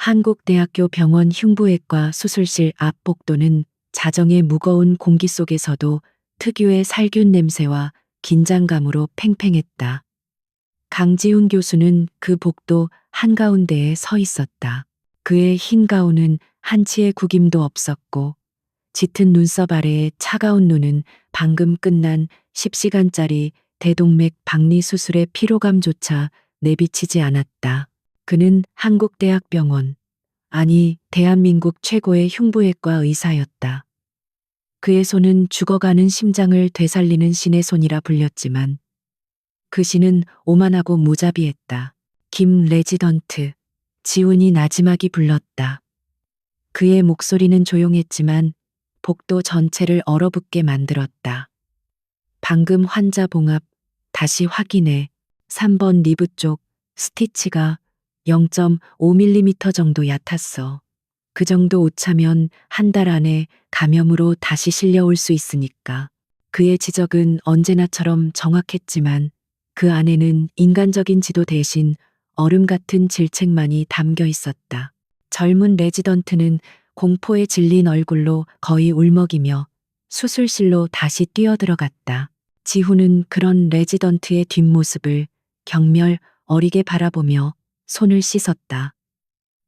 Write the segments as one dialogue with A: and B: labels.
A: 한국대학교 병원 흉부외과 수술실 앞 복도는 자정의 무거운 공기 속에서도 특유의 살균 냄새와 긴장감으로 팽팽했다. 강지훈 교수는 그 복도 한가운데에 서 있었다. 그의 흰 가운은 한치의 구김도 없었고 짙은 눈썹 아래의 차가운 눈은 방금 끝난 10시간짜리 대동맥 박리 수술의 피로감조차 내비치지 않았다. 그는 한국대학병원, 아니 대한민국 최고의 흉부외과 의사였다. 그의 손은 죽어가는 심장을 되살리는 신의 손이라 불렸지만 그 신은 오만하고 무자비했다. 김 레지던트, 지훈이 나지막이 불렀다. 그의 목소리는 조용했지만 복도 전체를 얼어붙게 만들었다. 방금 환자 봉합, 다시 확인해. 3번 리브 쪽 스티치가 0.5mm 정도 얕았어. 그 정도 오차면 한 달 안에 감염으로 다시 실려올 수 있으니까. 그의 지적은 언제나처럼 정확했지만 그 안에는 인간적인 지도 대신 얼음 같은 질책만이 담겨 있었다. 젊은 레지던트는 공포에 질린 얼굴로 거의 울먹이며 수술실로 다시 뛰어들어갔다. 지훈은 그런 레지던트의 뒷모습을 경멸 어리게 바라보며 손을 씻었다.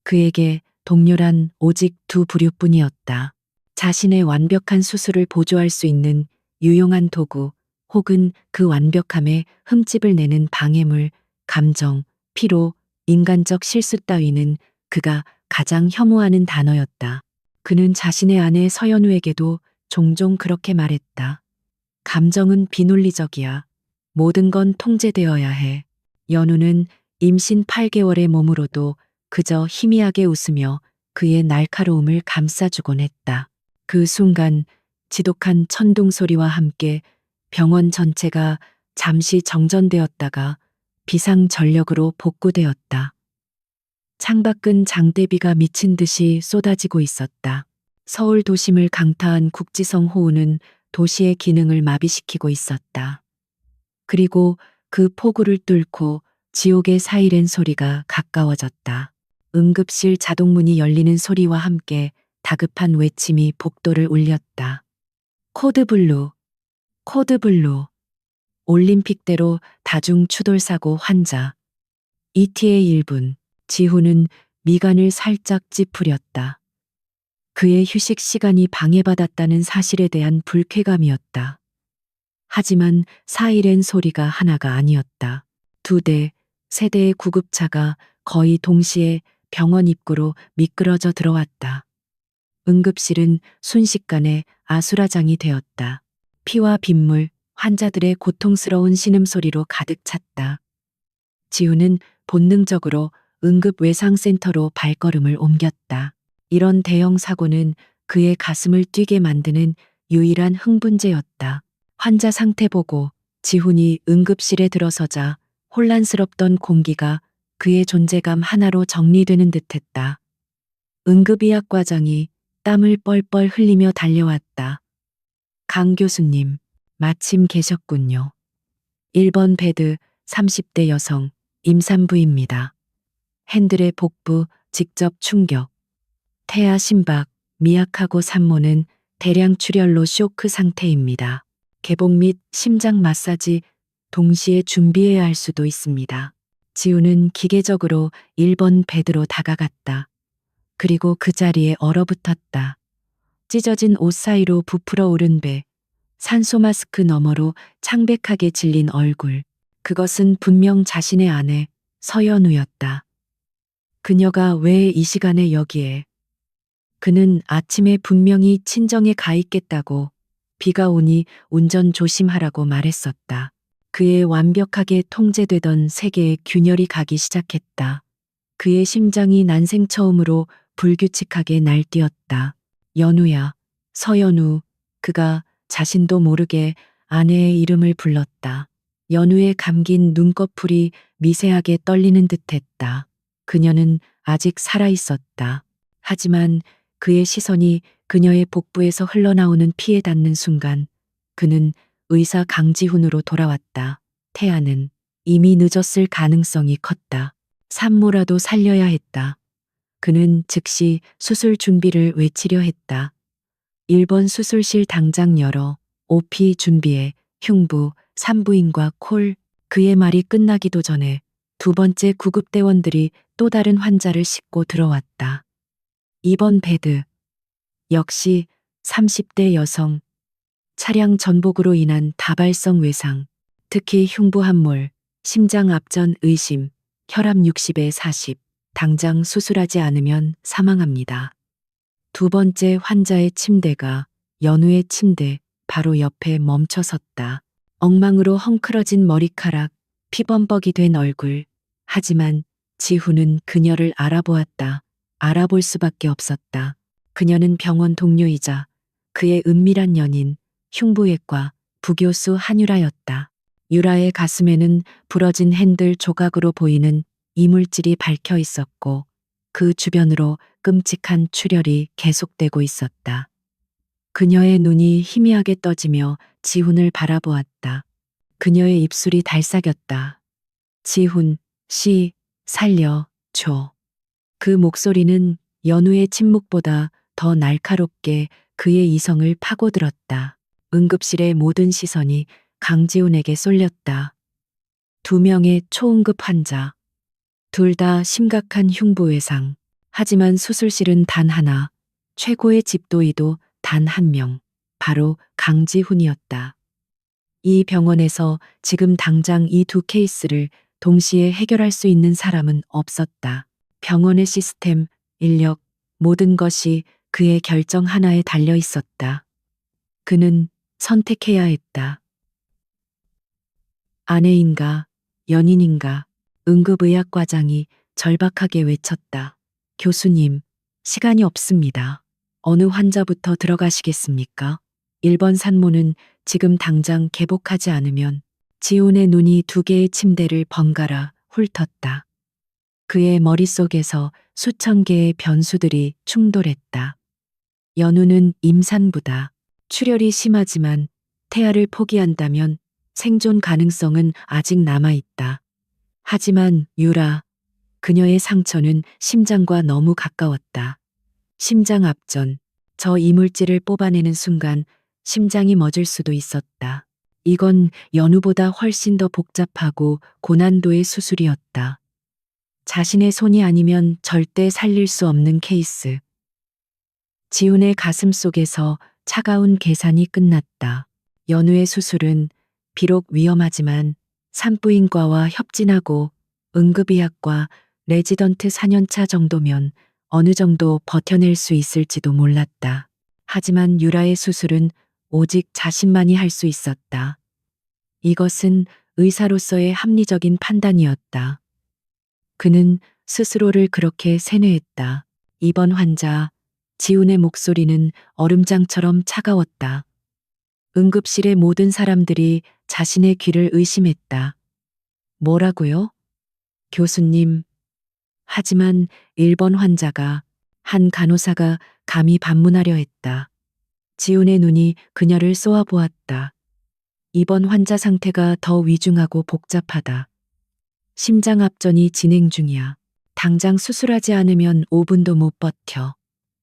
A: 그에게 동료란 오직 두 부류뿐이었다. 자신의 완벽한 수술을 보조할 수 있는 유용한 도구 혹은 그 완벽함에 흠집을 내는 방해물, 감정, 피로, 인간적 실수 따위는 그가 가장 혐오하는 단어였다. 그는 자신의 아내 서연우에게도 종종 그렇게 말했다. 감정은 비논리적이야. 모든 건 통제되어야 해. 연우는 임신 8개월의 몸으로도 그저 희미하게 웃으며 그의 날카로움을 감싸주곤 했다. 그 순간 지독한 천둥 소리와 함께 병원 전체가 잠시 정전되었다가 비상전력으로 복구되었다. 창밖은 장대비가 미친 듯이 쏟아지고 있었다. 서울 도심을 강타한 국지성 호우는 도시의 기능을 마비시키고 있었다. 그리고 그 폭우를 뚫고 지옥의 사이렌 소리가 가까워졌다. 응급실 자동문이 열리는 소리와 함께 다급한 외침이 복도를 울렸다. 코드블루, 코드블루. 올림픽대로 다중 추돌사고 환자. ETA의 1분. 지훈은 미간을 살짝 찌푸렸다. 그의 휴식 시간이 방해받았다는 사실에 대한 불쾌감이었다. 하지만 사이렌 소리가 하나가 아니었다. 2대, 3대의 구급차가 거의 동시에 병원 입구로 미끄러져 들어왔다. 응급실은 순식간에 아수라장이 되었다. 피와 빗물, 환자들의 고통스러운 신음소리로 가득 찼다. 지훈은 본능적으로 응급외상센터로 발걸음을 옮겼다. 이런 대형 사고는 그의 가슴을 뛰게 만드는 유일한 흥분제였다. 환자 상태 보고 지훈이 응급실에 들어서자 혼란스럽던 공기가 그의 존재감 하나로 정리되는 듯했다. 응급의학 과장이 땀을 뻘뻘 흘리며 달려왔다. 강 교수님, 마침 계셨군요. 1번 베드 30대 여성, 임산부입니다. 핸들의 복부 직접 충격. 태아 심박, 미약하고 산모는 대량 출혈로 쇼크 상태입니다. 개복 및 심장 마사지 동시에 준비해야 할 수도 있습니다. 지우는 기계적으로 1번 베드로 다가갔다. 그리고 그 자리에 얼어붙었다. 찢어진 옷 사이로 부풀어 오른 배, 산소 마스크 너머로 창백하게 질린 얼굴. 그것은 분명 자신의 아내 서연우였다. 그녀가 왜 이 시간에 여기에? 그는 아침에 분명히 친정에 가 있겠다고 비가 오니 운전 조심하라고 말했었다. 그의 완벽하게 통제되던 세계의 균열이 가기 시작했다. 그의 심장이 난생 처음으로 불규칙하게 날뛰었다. 연우야, 서연우. 그가 자신도 모르게 아내의 이름을 불렀다. 연우의 감긴 눈꺼풀이 미세하게 떨리는 듯했다. 그녀는 아직 살아 있었다. 하지만 그의 시선이 그녀의 복부에서 흘러나오는 피에 닿는 순간 그는 의사 강지훈으로 돌아왔다. 태아는 이미 늦었을 가능성이 컸다. 산모라도 살려야 했다. 그는 즉시 수술 준비를 외치려 했다. 1번 수술실 당장 열어. OP 준비해. 흉부, 산부인과 콜. 그의 말이 끝나기도 전에 두 번째 구급대원들이 또 다른 환자를 싣고 들어왔다. 2번 베드. 역시 30대 여성. 차량 전복으로 인한 다발성 외상. 특히 흉부 함몰, 심장 압전 의심, 혈압 60에 40. 당장 수술하지 않으면 사망합니다. 두 번째 환자의 침대가 연우의 침대 바로 옆에 멈춰 섰다. 엉망으로 헝클어진 머리카락, 피범벅이 된 얼굴. 하지만 지훈은 그녀를 알아보았다. 알아볼 수밖에 없었다. 그녀는 병원 동료이자 그의 은밀한 연인, 흉부외과 부교수 한유라였다. 유라의 가슴에는 부러진 핸들 조각으로 보이는 이물질이 박혀 있었고 그 주변으로 끔찍한 출혈이 계속되고 있었다. 그녀의 눈이 희미하게 떠지며 지훈을 바라보았다. 그녀의 입술이 달싹였다. 지훈, 씨, 살려, 줘. 그 목소리는 연우의 침묵보다 더 날카롭게 그의 이성을 파고들었다. 응급실의 모든 시선이 강지훈에게 쏠렸다. 두 명의 초응급 환자. 둘 다 심각한 흉부외상. 하지만 수술실은 단 하나, 최고의 집도의도 단 한 명, 바로 강지훈이었다. 이 병원에서 지금 당장 이 두 케이스를 동시에 해결할 수 있는 사람은 없었다. 병원의 시스템, 인력, 모든 것이 그의 결정 하나에 달려 있었다. 그는 선택해야 했다. 아내인가, 연인인가, 응급의학과장이 절박하게 외쳤다. 교수님, 시간이 없습니다. 어느 환자부터 들어가시겠습니까? 1번 산모는 지금 당장 개복하지 않으면. 지훈의 눈이 두 개의 침대를 번갈아 훑었다. 그의 머릿속에서 수천 개의 변수들이 충돌했다. 연우는 임산부다. 출혈이 심하지만 태아를 포기한다면 생존 가능성은 아직 남아있다. 하지만 유라, 그녀의 상처는 심장과 너무 가까웠다. 심장 압전, 저 이물질을 뽑아내는 순간 심장이 멎을 수도 있었다. 이건 연우보다 훨씬 더 복잡하고 고난도의 수술이었다. 자신의 손이 아니면 절대 살릴 수 없는 케이스. 지훈의 가슴 속에서 차가운 계산이 끝났다. 연우의 수술은 비록 위험하지만 산부인과와 협진하고 응급의학과 레지던트 4년차 정도면 어느 정도 버텨낼 수 있을지도 몰랐다. 하지만 유라의 수술은 오직 자신만이 할 수 있었다. 이것은 의사로서의 합리적인 판단이었다. 그는 스스로를 그렇게 세뇌했다. 2번 환자, 지훈의 목소리는 얼음장처럼 차가웠다. 응급실의 모든 사람들이 자신의 귀를 의심했다. 뭐라고요? 교수님. 하지만 1번 환자가, 한 간호사가 감히 반문하려 했다. 지훈의 눈이 그녀를 쏘아보았다. 2번 환자 상태가 더 위중하고 복잡하다. 심장 압전이 진행 중이야. 당장 수술하지 않으면 5분도 못 버텨.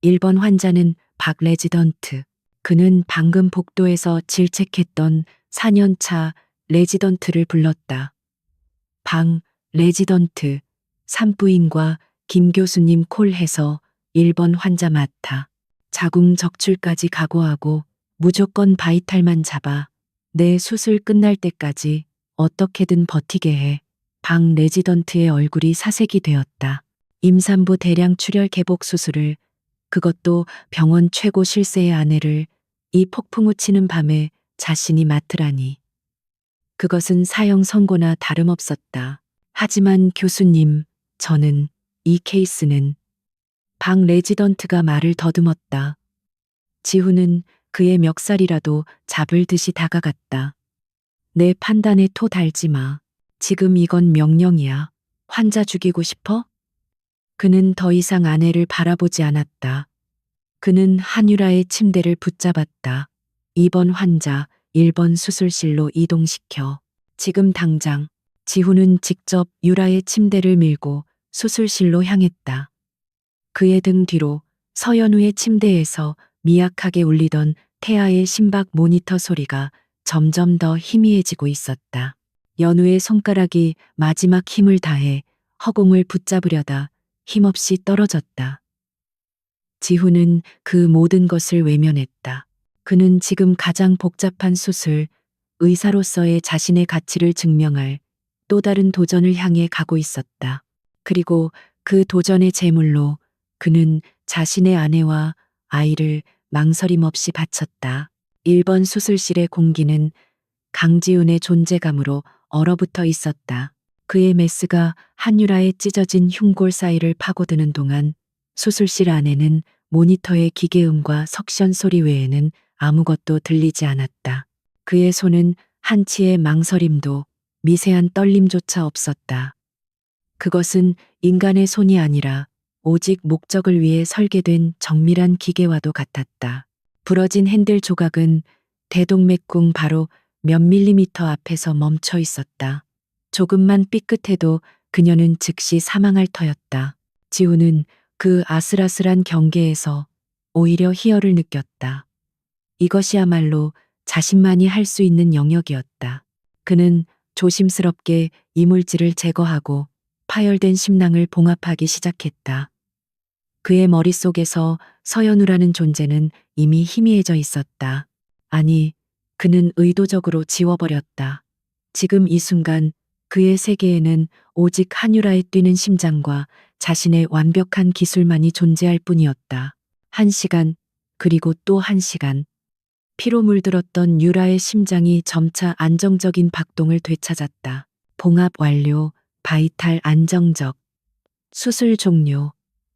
A: 1번 환자는 박 레지던트. 그는 방금 복도에서 질책했던 4년차 레지던트를 불렀다. 방 레지던트, 산부인과 김 교수님 콜해서 1번 환자 맡아. 자궁 적출까지 각오하고 무조건 바이탈만 잡아. 내 수술 끝날 때까지 어떻게든 버티게 해. 방 레지던트의 얼굴이 사색이 되었다. 임산부 대량 출혈 개복 수술을, 그것도 병원 최고 실세의 아내를 이 폭풍 우치는 밤에 자신이 맡으라니. 그것은 사형 선고나 다름없었다. 하지만 교수님, 저는, 이 케이스는. 방 레지던트가 말을 더듬었다. 지훈은 그의 멱살이라도 잡을 듯이 다가갔다. 내 판단에 토 달지 마. 지금 이건 명령이야. 환자 죽이고 싶어? 그는 더 이상 아내를 바라보지 않았다. 그는 한유라의 침대를 붙잡았다. 2번 환자, 1번 수술실로 이동시켜. 지금 당장. 지훈은 직접 유라의 침대를 밀고 수술실로 향했다. 그의 등 뒤로 서연우의 침대에서 미약하게 울리던 태아의 심박 모니터 소리가 점점 더 희미해지고 있었다. 연우의 손가락이 마지막 힘을 다해 허공을 붙잡으려다 힘없이 떨어졌다. 지훈은 그 모든 것을 외면했다. 그는 지금 가장 복잡한 수술, 의사로서의 자신의 가치를 증명할 또 다른 도전을 향해 가고 있었다. 그리고 그 도전의 제물로 그는 자신의 아내와 아이를 망설임 없이 바쳤다. 1번 수술실의 공기는 강지훈의 존재감으로 얼어붙어 있었다. 그의 메스가 한유라의 찢어진 흉골 사이를 파고드는 동안 수술실 안에는 모니터의 기계음과 석션 소리 외에는 아무것도 들리지 않았다. 그의 손은 한치의 망설임도 미세한 떨림조차 없었다. 그것은 인간의 손이 아니라 오직 목적을 위해 설계된 정밀한 기계와도 같았다. 부러진 핸들 조각은 대동맥궁 바로 몇 밀리미터 앞에서 멈춰 있었다. 조금만 삐끗해도 그녀는 즉시 사망할 터였다. 지우는 그 아슬아슬한 경계에서 오히려 희열을 느꼈다. 이것이야말로 자신만이 할 수 있는 영역이었다. 그는 조심스럽게 이물질을 제거하고 파열된 심낭을 봉합하기 시작했다. 그의 머릿속에서 서연우라는 존재는 이미 희미해져 있었다. 아니, 그는 의도적으로 지워버렸다. 지금 이 순간 그의 세계에는 오직 한유라의 뛰는 심장과 자신의 완벽한 기술만이 존재할 뿐이었다. 1시간, 그리고 또 1시간. 피로 물들었던 유라의 심장이 점차 안정적인 박동을 되찾았다. 봉합 완료, 바이탈 안정적. 수술 종료.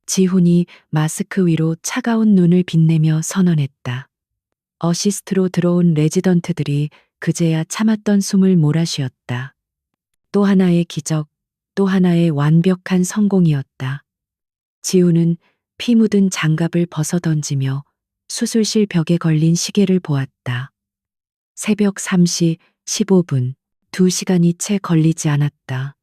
A: 지훈이 마스크 위로 차가운 눈을 빛내며 선언했다. 어시스트로 들어온 레지던트들이 그제야 참았던 숨을 몰아쉬었다. 또 하나의 기적, 또 하나의 완벽한 성공이었다. 지훈은 피 묻은 장갑을 벗어던지며 수술실 벽에 걸린 시계를 보았다. 새벽 3시 15분, 2시간이 채 걸리지 않았다.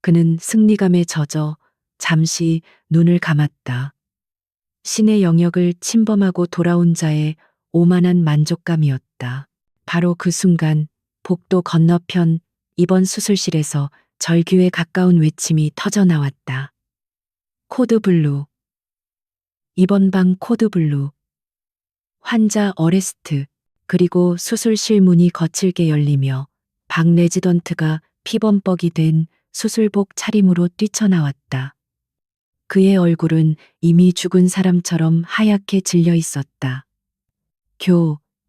A: 그는 승리감에 젖어 잠시 눈을 감았다. 신의 영역을 침범하고 돌아온 자의 오만한 만족감이었다. 바로 그 순간 복도 건너편 입원 수술실에서 절규에 가까운 외침이 터져 나왔다. 코드 블루. 입원 방 코드 블루. 환자 어레스트. 그리고 수술실 문이 거칠게 열리며 박 레지던트가 피범벅이 된 수술복 차림으로 뛰쳐나왔다. 그의 얼굴은 이미 죽은 사람처럼 하얗게 질려 있었다.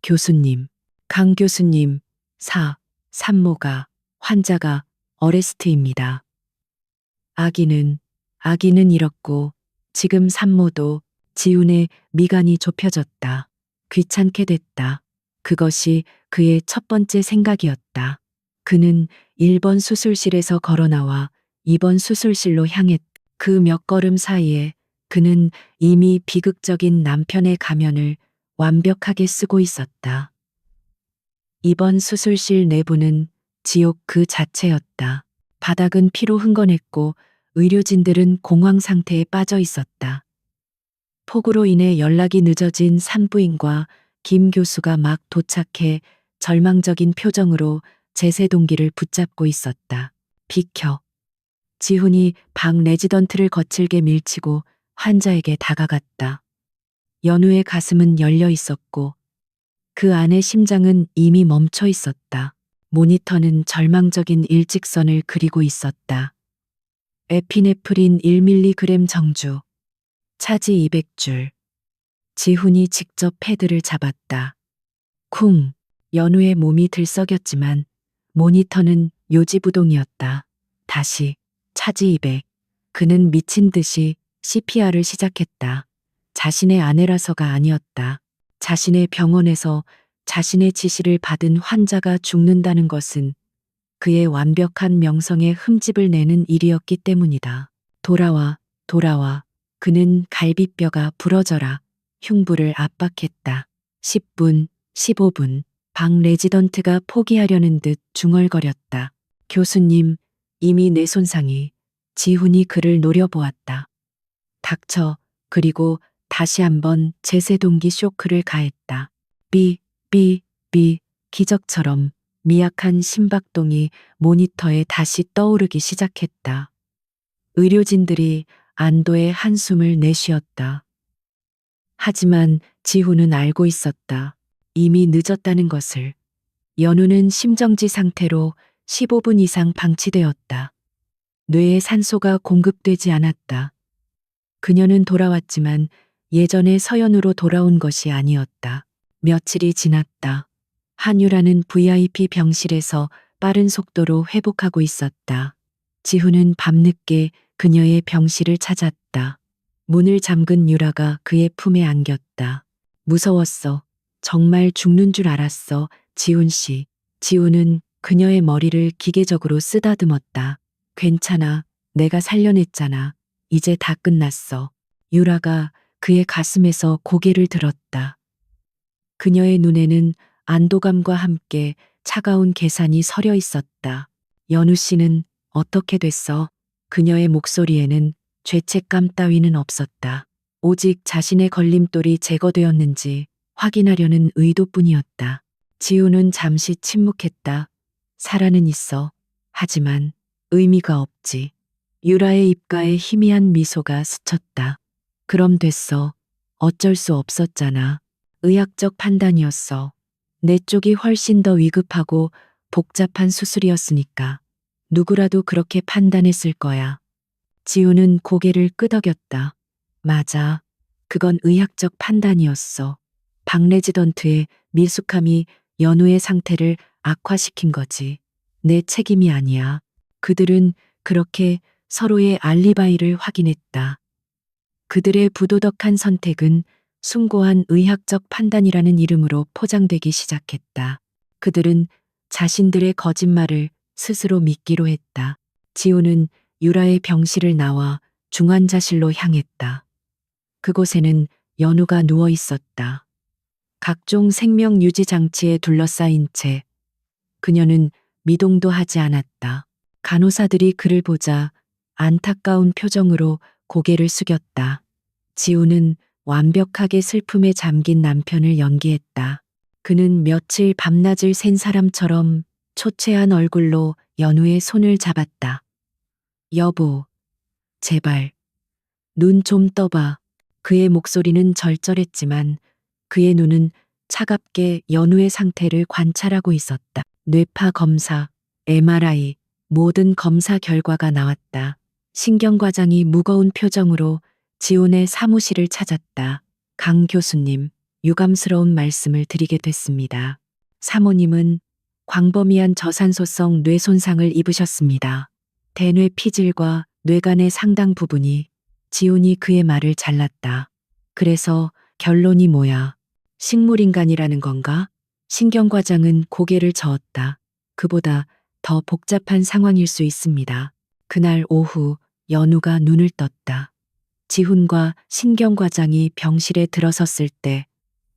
A: 교수님, 강 교수님, 산모가, 환자가 어레스트입니다. 아기는 잃었고 지금 산모도. 지훈의 미간이 좁혀졌다. 귀찮게 됐다. 그것이 그의 첫 번째 생각이었다. 그는 1번 수술실에서 걸어 나와 2번 수술실로 향했다. 그 몇 걸음 사이에 그는 이미 비극적인 남편의 가면을 완벽하게 쓰고 있었다. 2번 수술실 내부는 지옥 그 자체였다. 바닥은 피로 흥건했고 의료진들은 공황 상태에 빠져 있었다. 폭우로 인해 연락이 늦어진 산부인과 김 교수가 막 도착해 절망적인 표정으로 제세 동기를 붙잡고 있었다. 비켜. 지훈이 박 레지던트를 거칠게 밀치고 환자에게 다가갔다. 연우의 가슴은 열려 있었고 그 안의 심장은 이미 멈춰 있었다. 모니터는 절망적인 일직선을 그리고 있었다. 에피네프린 1mg 정주. 차지 200줄. 지훈이 직접 패드를 잡았다. 쿵. 연우의 몸이 들썩였지만 모니터는 요지부동이었다. 다시. 차지 200. 그는 미친 듯이 CPR을 시작했다. 자신의 아내라서가 아니었다. 자신의 병원에서 자신의 지시를 받은 환자가 죽는다는 것은 그의 완벽한 명성에 흠집을 내는 일이었기 때문이다. 돌아와. 그는 갈비뼈가 부러져라 흉부를 압박했다. 10분, 15분. 박 레지던트가 포기하려는 듯 중얼거렸다. 교수님, 이미 내 손상이. 지훈이 그를 노려보았다. 닥쳐. 그리고 다시 한번 제세동기 쇼크를 가했다. 삐, 삐, 삐, 기적처럼 미약한 심박동이 모니터에 다시 떠오르기 시작했다. 의료진들이 안도의 한숨을 내쉬었다. 하지만 지훈은 알고 있었다. 이미 늦었다는 것을. 연우는 심정지 상태로 15분 이상 방치되었다. 뇌에 산소가 공급되지 않았다. 그녀는 돌아왔지만 예전의 서연으로 돌아온 것이 아니었다. 며칠이 지났다. 한유라는 VIP 병실에서 빠른 속도로 회복하고 있었다. 지훈은 밤늦게 그녀의 병실을 찾았다. 문을 잠근 유라가 그의 품에 안겼다. 무서웠어. 정말 죽는 줄 알았어. 지훈 씨. 지훈은 그녀의 머리를 기계적으로 쓰다듬었다. 괜찮아. 내가 살려냈잖아. 이제 다 끝났어. 유라가 그의 가슴에서 고개를 들었다. 그녀의 눈에는 안도감과 함께 차가운 계산이 서려 있었다. 연우 씨는 어떻게 됐어? 그녀의 목소리에는 죄책감 따위는 없었다. 오직 자신의 걸림돌이 제거되었는지 확인하려는 의도뿐이었다. 지우는 잠시 침묵했다. 살아는 있어. 하지만 의미가 없지. 유라의 입가에 희미한 미소가 스쳤다. 그럼 됐어. 어쩔 수 없었잖아. 의학적 판단이었어. 내 쪽이 훨씬 더 위급하고 복잡한 수술이었으니까. 누구라도 그렇게 판단했을 거야. 지우는 고개를 끄덕였다. 맞아. 그건 의학적 판단이었어. 박레지던트의 미숙함이 연우의 상태를 악화시킨 거지. 내 책임이 아니야. 그들은 그렇게 서로의 알리바이를 확인했다. 그들의 부도덕한 선택은 숭고한 의학적 판단이라는 이름으로 포장되기 시작했다. 그들은 자신들의 거짓말을 스스로 믿기로 했다. 지우는 유라의 병실을 나와 중환자실로 향했다. 그곳에는 연우가 누워 있었다. 각종 생명 유지 장치에 둘러싸인 채 그녀는 미동도 하지 않았다. 간호사들이 그를 보자 안타까운 표정으로 고개를 숙였다. 지우는 완벽하게 슬픔에 잠긴 남편을 연기했다. 그는 며칠 밤낮을 샌 사람처럼 초췌한 얼굴로 연우의 손을 잡았다. 여보, 제발, 눈 좀 떠봐. 그의 목소리는 절절했지만 그의 눈은 차갑게 연우의 상태를 관찰하고 있었다. 뇌파 검사, MRI, 모든 검사 결과가 나왔다. 신경과장이 무거운 표정으로 지훈의 사무실을 찾았다. 강 교수님, 유감스러운 말씀을 드리게 됐습니다. 사모님은 광범위한 저산소성 뇌 손상을 입으셨습니다. 대뇌 피질과 뇌간의 상당 부분이. 지훈이 그의 말을 잘랐다. 그래서 결론이 뭐야? 식물인간이라는 건가? 신경과장은 고개를 저었다. 그보다 더 복잡한 상황일 수 있습니다. 그날 오후 연우가 눈을 떴다. 지훈과 신경과장이 병실에 들어섰을 때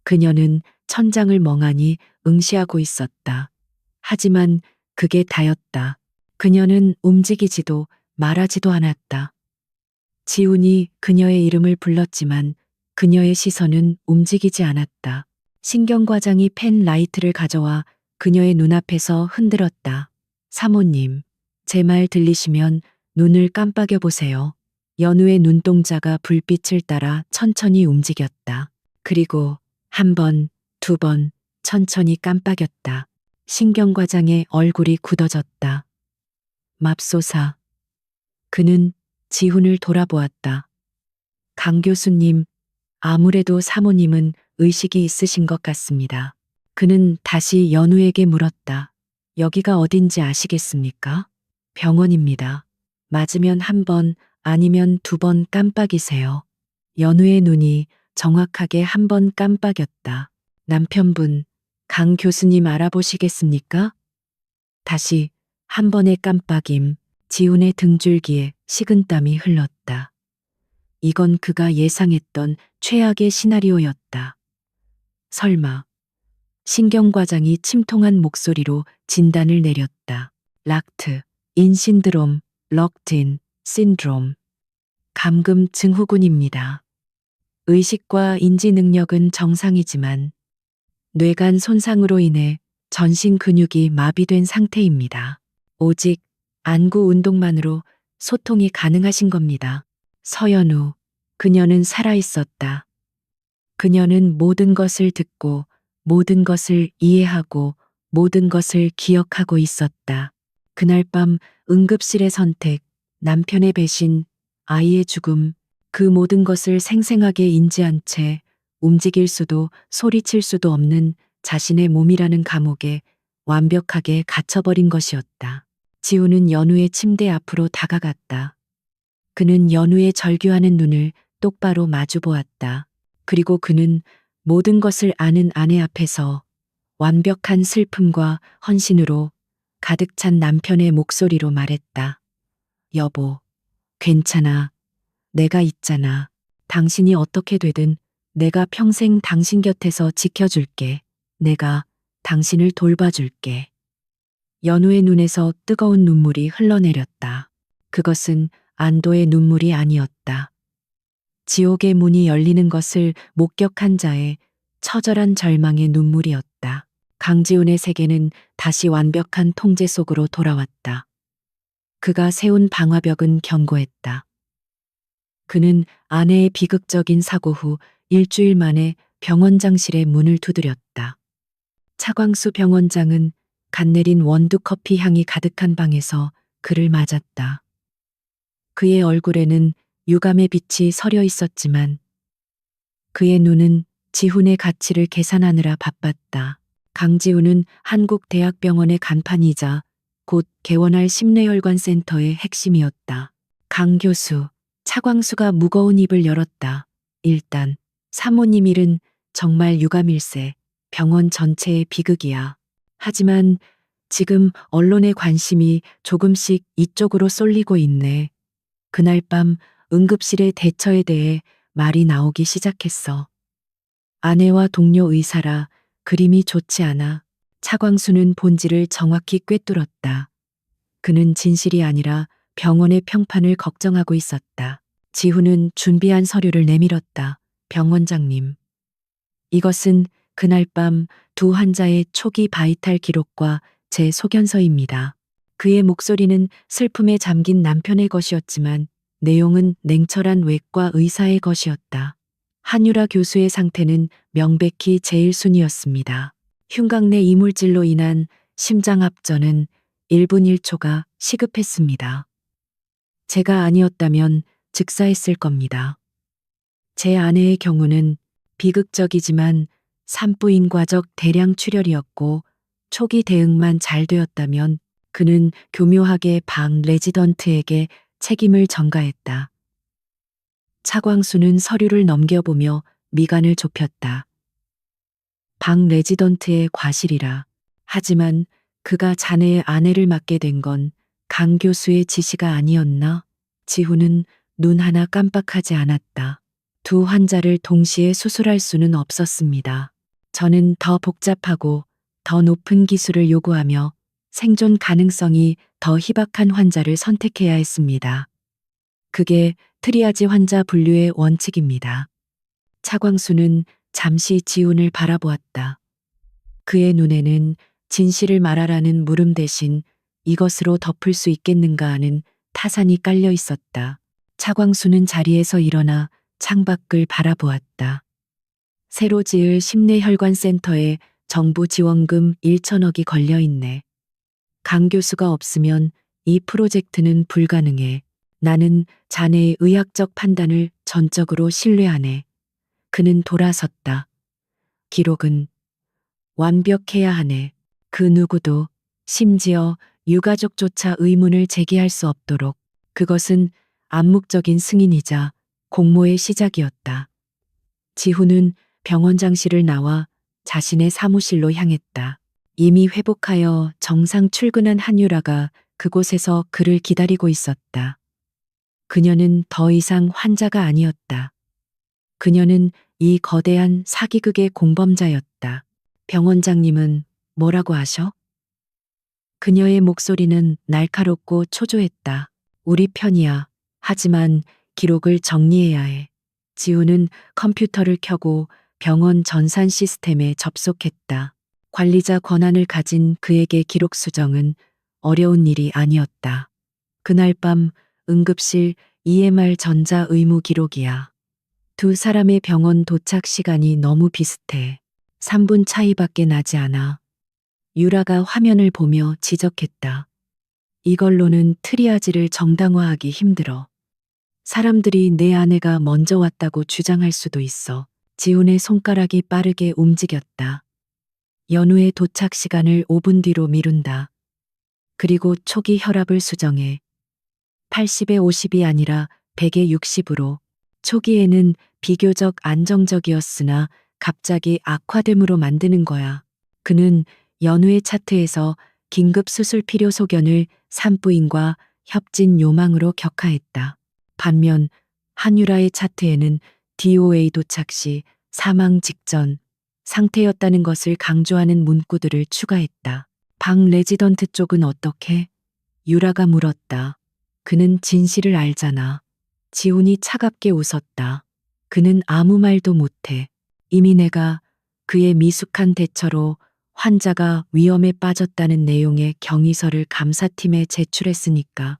A: 그녀는 천장을 멍하니 응시하고 있었다. 하지만 그게 다였다. 그녀는 움직이지도 말하지도 않았다. 지훈이 그녀의 이름을 불렀지만 그녀의 시선은 움직이지 않았다. 신경과장이 펜 라이트를 가져와 그녀의 눈앞에서 흔들었다. 사모님, 제 말 들리시면 눈을 깜빡여 보세요. 연우의 눈동자가 불빛을 따라 천천히 움직였다. 그리고 한 번, 두 번, 천천히 깜빡였다. 신경과장의 얼굴이 굳어졌다. 맙소사. 그는 지훈을 돌아보았다. 강 교수님, 아무래도 사모님은 의식이 있으신 것 같습니다. 그는 다시 연우에게 물었다. 여기가 어딘지 아시겠습니까? 병원입니다. 맞으면 한 번, 아니면 두 번 깜빡이세요. 연우의 눈이 정확하게 한 번 깜빡였다. 남편분, 강 교수님 알아보시겠습니까? 다시 한 번의 깜빡임, 지훈의 등줄기에 식은땀이 흘렀다. 이건 그가 예상했던 최악의 시나리오였다. 설마. 신경과장이 침통한 목소리로 진단을 내렸다. 락트, 인 신드롬, 럭틴, 신드롬. 감금 증후군입니다. 의식과 인지 능력은 정상이지만 뇌간 손상으로 인해 전신 근육이 마비된 상태입니다. 오직 안구 운동만으로 소통이 가능하신 겁니다. 서연우, 그녀는 살아 있었다. 그녀는 모든 것을 듣고 모든 것을 이해하고 모든 것을 기억하고 있었다. 그날 밤 응급실의 선택, 남편의 배신, 아이의 죽음, 그 모든 것을 생생하게 인지한 채 움직일 수도 소리칠 수도 없는 자신의 몸이라는 감옥에 완벽하게 갇혀버린 것이었다. 지우는 연우의 침대 앞으로 다가갔다. 그는 연우의 절규하는 눈을 똑바로 마주 보았다. 그리고 그는 모든 것을 아는 아내 앞에서 완벽한 슬픔과 헌신으로 가득 찬 남편의 목소리로 말했다. 여보, 괜찮아. 내가 있잖아. 당신이 어떻게 되든 내가 평생 당신 곁에서 지켜줄게. 내가 당신을 돌봐줄게. 연우의 눈에서 뜨거운 눈물이 흘러내렸다. 그것은 안도의 눈물이 아니었다. 지옥의 문이 열리는 것을 목격한 자의 처절한 절망의 눈물이었다. 강지훈의 세계는 다시 완벽한 통제 속으로 돌아왔다. 그가 세운 방화벽은 견고했다. 그는 아내의 비극적인 사고 후 일주일 만에 병원장실의 문을 두드렸다. 차광수 병원장은 갓 내린 원두커피 향이 가득한 방에서 그를 맞았다. 그의 얼굴에는 유감의 빛이 서려 있었지만 그의 눈은 지훈의 가치를 계산하느라 바빴다. 강지훈은 한국대학병원의 간판이자 곧 개원할 심뇌혈관센터의 핵심이었다. 강 교수, 차광수가 무거운 입을 열었다. 일단 사모님 일은 정말 유감일세. 병원 전체의 비극이야. 하지만 지금 언론의 관심이 조금씩 이쪽으로 쏠리고 있네. 그날 밤 응급실의 대처에 대해 말이 나오기 시작했어. 아내와 동료 의사라 그림이 좋지 않아. 차광수는 본질을 정확히 꿰뚫었다. 그는 진실이 아니라 병원의 평판을 걱정하고 있었다. 지훈은 준비한 서류를 내밀었다. 병원장님. 이것은 그날 밤 두 환자의 초기 바이탈 기록과 제 소견서입니다. 그의 목소리는 슬픔에 잠긴 남편의 것이었지만 내용은 냉철한 외과 의사의 것이었다. 한유라 교수의 상태는 명백히 제1순위였습니다. 흉곽내 이물질로 인한 심장합전은 1분 1초가 시급했습니다. 제가 아니었다면 즉사했을 겁니다. 제 아내의 경우는 비극적이지만 산부인과적 대량 출혈이었고 초기 대응만 잘 되었다면 그는 교묘하게 방 레지던트에게 책임을 전가했다. 차광수는 서류를 넘겨보며 미간을 좁혔다. 방 레지던트의 과실이라. 하지만 그가 자네의 아내를 맡게 된 건 강 교수의 지시가 아니었나? 지훈은 눈 하나 깜빡하지 않았다. 두 환자를 동시에 수술할 수는 없었습니다. 저는 더 복잡하고 더 높은 기술을 요구하며 생존 가능성이 더 희박한 환자를 선택해야 했습니다. 그게 트리아지 환자 분류의 원칙입니다. 차광수는 잠시 지훈을 바라보았다. 그의 눈에는 진실을 말하라는 물음 대신 이것으로 덮을 수 있겠는가 하는 타산이 깔려 있었다. 차광수는 자리에서 일어나 창밖을 바라보았다. 새로 지을 심뇌혈관센터에 정부 지원금 1천억이 걸려 있네. 강 교수가 없으면 이 프로젝트는 불가능해. 나는 자네의 의학적 판단을 전적으로 신뢰하네. 그는 돌아섰다. 기록은 완벽해야 하네. 그 누구도 심지어 유가족조차 의문을 제기할 수 없도록. 그것은 암묵적인 승인이자 공모의 시작이었다. 지훈은 병원장실을 나와 자신의 사무실로 향했다. 이미 회복하여 정상 출근한 한유라가 그곳에서 그를 기다리고 있었다. 그녀는 더 이상 환자가 아니었다. 그녀는 이 거대한 사기극의 공범자였다. 병원장님은 뭐라고 하셔? 그녀의 목소리는 날카롭고 초조했다. 우리 편이야. 하지만 기록을 정리해야 해. 지우는 컴퓨터를 켜고 병원 전산 시스템에 접속했다. 관리자 권한을 가진 그에게 기록 수정은 어려운 일이 아니었다. 그날 밤 응급실 EMR 전자 의무 기록이야. 두 사람의 병원 도착 시간이 너무 비슷해. 3분 차이밖에 나지 않아. 유라가 화면을 보며 지적했다. 이걸로는 트리아지를 정당화하기 힘들어. 사람들이 내 아내가 먼저 왔다고 주장할 수도 있어. 지훈의 손가락이 빠르게 움직였다. 연우의 도착 시간을 5분 뒤로 미룬다. 그리고 초기 혈압을 수정해. 80에 50이 아니라 100에 60으로. 초기에는 비교적 안정적이었으나 갑자기 악화됨으로 만드는 거야. 그는 연우의 차트에서 긴급 수술 필요 소견을 산부인과 협진 요망으로 격하했다. 반면 한유라의 차트에는 DOA 도착 시 사망 직전 상태였다는 것을 강조하는 문구들을 추가했다. 방 레지던트 쪽은 어떻게? 유라가 물었다. 그는 진실을 알잖아. 지훈이 차갑게 웃었다. 그는 아무 말도 못해. 이미 내가 그의 미숙한 대처로 환자가 위험에 빠졌다는 내용의 경위서를 감사팀에 제출했으니까.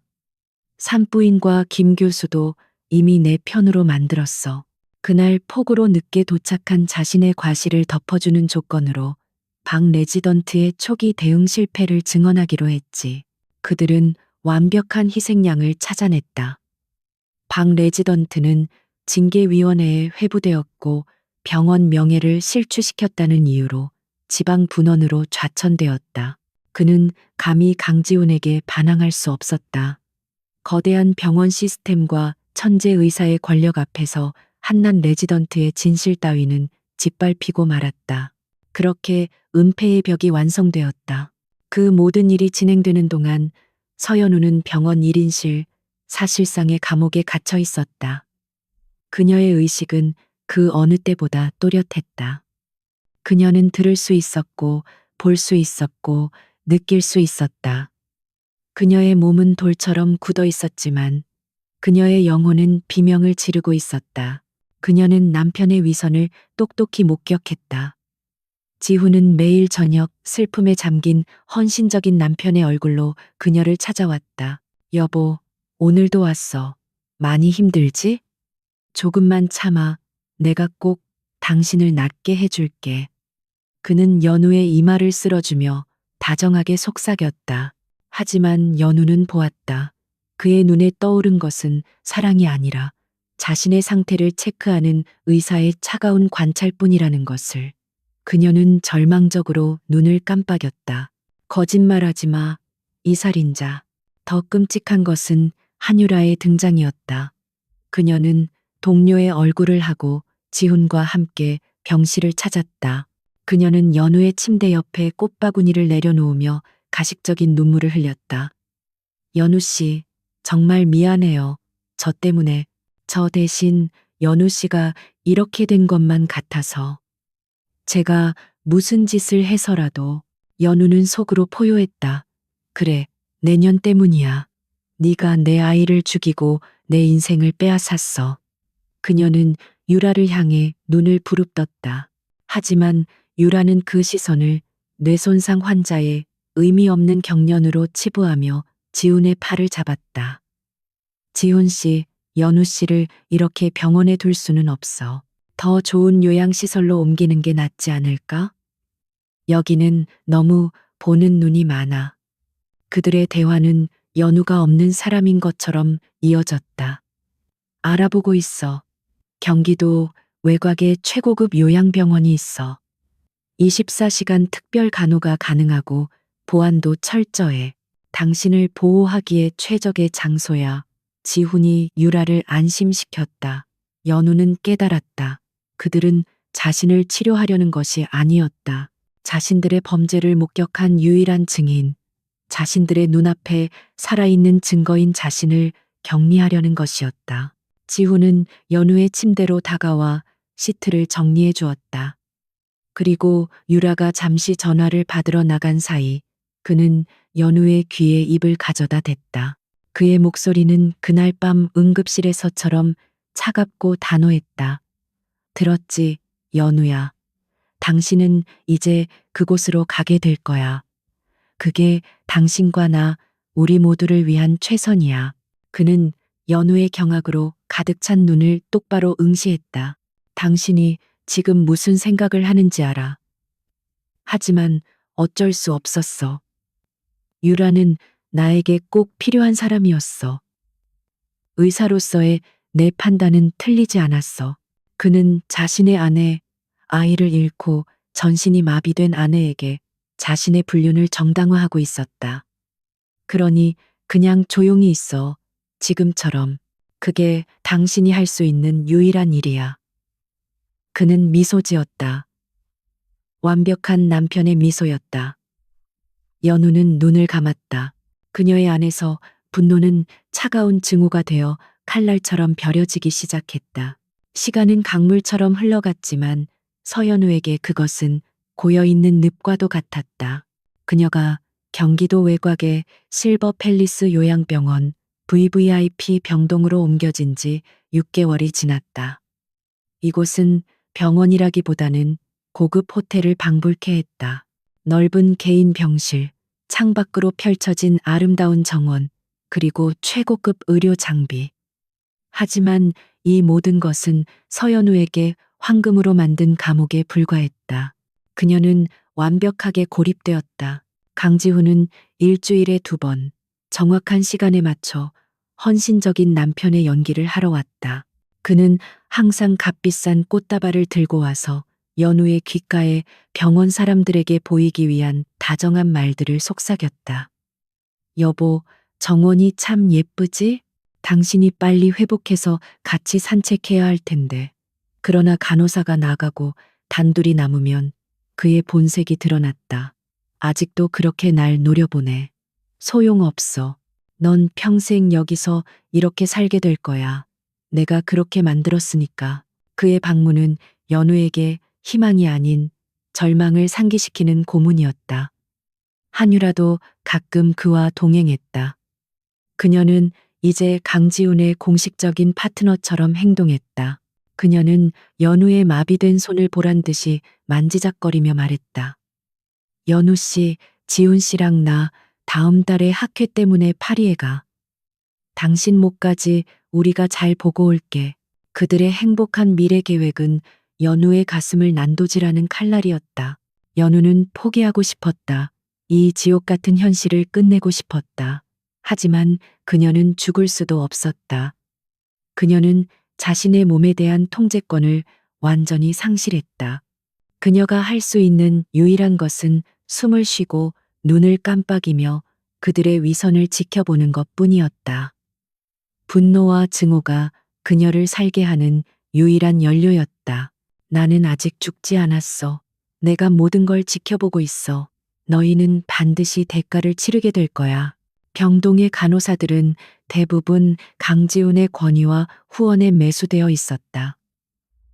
A: 산부인과 김 교수도 이미 내 편으로 만들었어. 그날 폭우로 늦게 도착한 자신의 과실을 덮어주는 조건으로 박 레지던트의 초기 대응 실패를 증언하기로 했지. 그들은 완벽한 희생양을 찾아냈다. 박 레지던트는 징계위원회에 회부되었고 병원 명예를 실추시켰다는 이유로 지방 분원으로 좌천되었다. 그는 감히 강지훈에게 반항할 수 없었다. 거대한 병원 시스템과 천재 의사의 권력 앞에서 한낱 레지던트의 진실 따위는 짓밟히고 말았다. 그렇게 은폐의 벽이 완성되었다. 그 모든 일이 진행되는 동안 서연우는 병원 1인실, 사실상의 감옥에 갇혀 있었다. 그녀의 의식은 그 어느 때보다 또렷했다. 그녀는 들을 수 있었고, 볼 수 있었고, 느낄 수 있었다. 그녀의 몸은 돌처럼 굳어 있었지만 그녀의 영혼은 비명을 지르고 있었다. 그녀는 남편의 위선을 똑똑히 목격했다. 지훈은 매일 저녁 슬픔에 잠긴 헌신적인 남편의 얼굴로 그녀를 찾아왔다. 여보, 오늘도 왔어. 많이 힘들지? 조금만 참아. 내가 꼭 당신을 낫게 해줄게. 그는 연우의 이마를 쓸어주며 다정하게 속삭였다. 하지만 연우는 보았다. 그의 눈에 떠오른 것은 사랑이 아니라 자신의 상태를 체크하는 의사의 차가운 관찰뿐이라는 것을. 그녀는 절망적으로 눈을 깜빡였다. 거짓말하지 마. 이 살인자. 더 끔찍한 것은 한유라의 등장이었다. 그녀는 동료의 얼굴을 하고 지훈과 함께 병실을 찾았다. 그녀는 연우의 침대 옆에 꽃바구니를 내려놓으며 가식적인 눈물을 흘렸다. 연우 씨, 정말 미안해요. 저 때문에, 저 대신 연우 씨가 이렇게 된 것만 같아서. 제가 무슨 짓을 해서라도. 연우는 속으로 포효했다. 그래, 내년 때문이야. 네가 내 아이를 죽이고 내 인생을 빼앗았어. 그녀는 유라를 향해 눈을 부릅떴다. 하지만 유라는 그 시선을 뇌손상 환자의 의미 없는 경련으로 치부하며 지훈의 팔을 잡았다. 지훈 씨, 연우 씨를 이렇게 병원에 둘 수는 없어. 더 좋은 요양시설로 옮기는 게 낫지 않을까? 여기는 너무 보는 눈이 많아. 그들의 대화는 연우가 없는 사람인 것처럼 이어졌다. 알아보고 있어. 경기도 외곽에 최고급 요양병원이 있어. 24시간 특별 간호가 가능하고 보안도 철저해. 당신을 보호하기에 최적의 장소야. 지훈이 유라를 안심시켰다. 연우는 깨달았다. 그들은 자신을 치료하려는 것이 아니었다. 자신들의 범죄를 목격한 유일한 증인, 자신들의 눈앞에 살아있는 증거인 자신을 격리하려는 것이었다. 지훈은 연우의 침대로 다가와 시트를 정리해 주었다. 그리고 유라가 잠시 전화를 받으러 나간 사이 그는 연우의 귀에 입을 가져다 댔다. 그의 목소리는 그날 밤 응급실에서처럼 차갑고 단호했다. 들었지, 연우야. 당신은 이제 그곳으로 가게 될 거야. 그게 당신과 나, 우리 모두를 위한 최선이야. 그는 연우의 경악으로 가득 찬 눈을 똑바로 응시했다. 당신이 지금 무슨 생각을 하는지 알아. 하지만 어쩔 수 없었어. 유라는 나에게 꼭 필요한 사람이었어. 의사로서의 내 판단은 틀리지 않았어. 그는 자신의 아내, 아이를 잃고 전신이 마비된 아내에게 자신의 불륜을 정당화하고 있었다. 그러니 그냥 조용히 있어. 지금처럼. 그게 당신이 할 수 있는 유일한 일이야. 그는 미소 지었다. 완벽한 남편의 미소였다. 연우는 눈을 감았다. 그녀의 안에서 분노는 차가운 증오가 되어 칼날처럼 벼려지기 시작했다. 시간은 강물처럼 흘러갔지만 서연우에게 그것은 고여있는 늪과도 같았다. 그녀가 경기도 외곽의 실버 팰리스 요양병원 VVIP 병동으로 옮겨진 지 6개월이 지났다. 이곳은 병원이라기보다는 고급 호텔을 방불케 했다. 넓은 개인 병실, 창밖으로 펼쳐진 아름다운 정원, 그리고 최고급 의료 장비. 하지만 이 모든 것은 서연우에게 황금으로 만든 감옥에 불과했다. 그녀는 완벽하게 고립되었다. 강지훈은 일주일에 2번, 정확한 시간에 맞춰 헌신적인 남편의 연기를 하러 왔다. 그는 항상 값비싼 꽃다발을 들고 와서 연우의 귓가에 병원 사람들에게 보이기 위한 다정한 말들을 속삭였다. 여보, 정원이 참 예쁘지? 당신이 빨리 회복해서 같이 산책해야 할 텐데. 그러나 간호사가 나가고 단둘이 남으면 그의 본색이 드러났다. 아직도 그렇게 날 노려보네. 소용없어. 넌 평생 여기서 이렇게 살게 될 거야. 내가 그렇게 만들었으니까. 그의 방문은 연우에게 희망이 아닌 절망을 상기시키는 고문이었다. 한유라도 가끔 그와 동행했다. 그녀는 이제 강지훈의 공식적인 파트너처럼 행동했다. 그녀는 연우의 마비된 손을 보란 듯이 만지작거리며 말했다. 연우 씨, 지훈 씨랑 나 다음 달에 학회 때문에 파리에 가. 당신 목까지 우리가 잘 보고 올게. 그들의 행복한 미래 계획은 연우의 가슴을 난도질하는 칼날이었다. 연우는 포기하고 싶었다. 이 지옥 같은 현실을 끝내고 싶었다. 하지만 그녀는 죽을 수도 없었다. 그녀는 자신의 몸에 대한 통제권을 완전히 상실했다. 그녀가 할 수 있는 유일한 것은 숨을 쉬고 눈을 깜빡이며 그들의 위선을 지켜보는 것 뿐이었다. 분노와 증오가 그녀를 살게 하는 유일한 연료였다. 나는 아직 죽지 않았어. 내가 모든 걸 지켜보고 있어. 너희는 반드시 대가를 치르게 될 거야. 병동의 간호사들은 대부분 강지훈의 권위와 후원에 매수되어 있었다.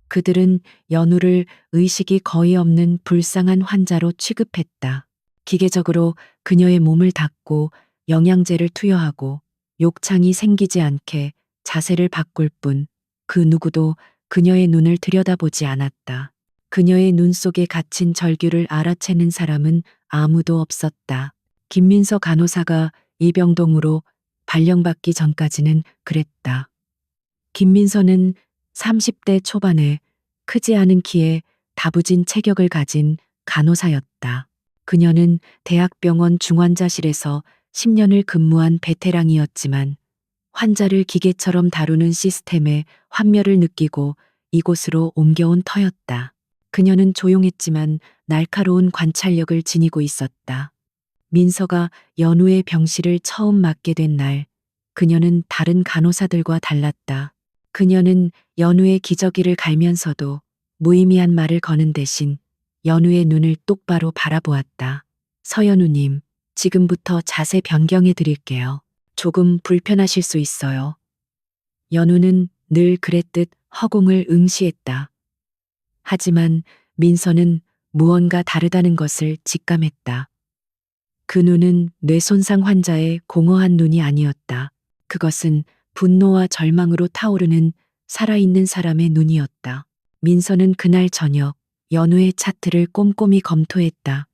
A: 그들은 연우를 의식이 거의 없는 불쌍한 환자로 취급했다. 기계적으로 그녀의 몸을 닦고 영양제를 투여하고 욕창이 생기지 않게 자세를 바꿀 뿐 그 누구도 그녀의 눈을 들여다보지 않았다. 그녀의 눈 속에 갇힌 절규를 알아채는 사람은 아무도 없었다. 김민서 간호사가 이 병동으로 발령받기 전까지는 그랬다. 김민서는 30대 초반에 크지 않은 키에 다부진 체격을 가진 간호사였다. 그녀는 대학병원 중환자실에서 10년을 근무한 베테랑이었지만 환자를 기계처럼 다루는 시스템에 환멸을 느끼고 이곳으로 옮겨온 터였다. 그녀는 조용했지만 날카로운 관찰력을 지니고 있었다. 민서가 연우의 병실을 처음 맡게 된 날, 그녀는 다른 간호사들과 달랐다. 그녀는 연우의 기저귀를 갈면서도 무의미한 말을 거는 대신 연우의 눈을 똑바로 바라보았다. 서연우님, 지금부터 자세 변경해 드릴게요. 조금 불편하실 수 있어요. 연우는 늘 그랬듯 허공을 응시했다. 하지만 민서는 무언가 다르다는 것을 직감했다. 그 눈은 뇌손상 환자의 공허한 눈이 아니었다. 그것은 분노와 절망으로 타오르는 살아있는 사람의 눈이었다. 민서는 그날 저녁 연우의 차트를 꼼꼼히 검토했다.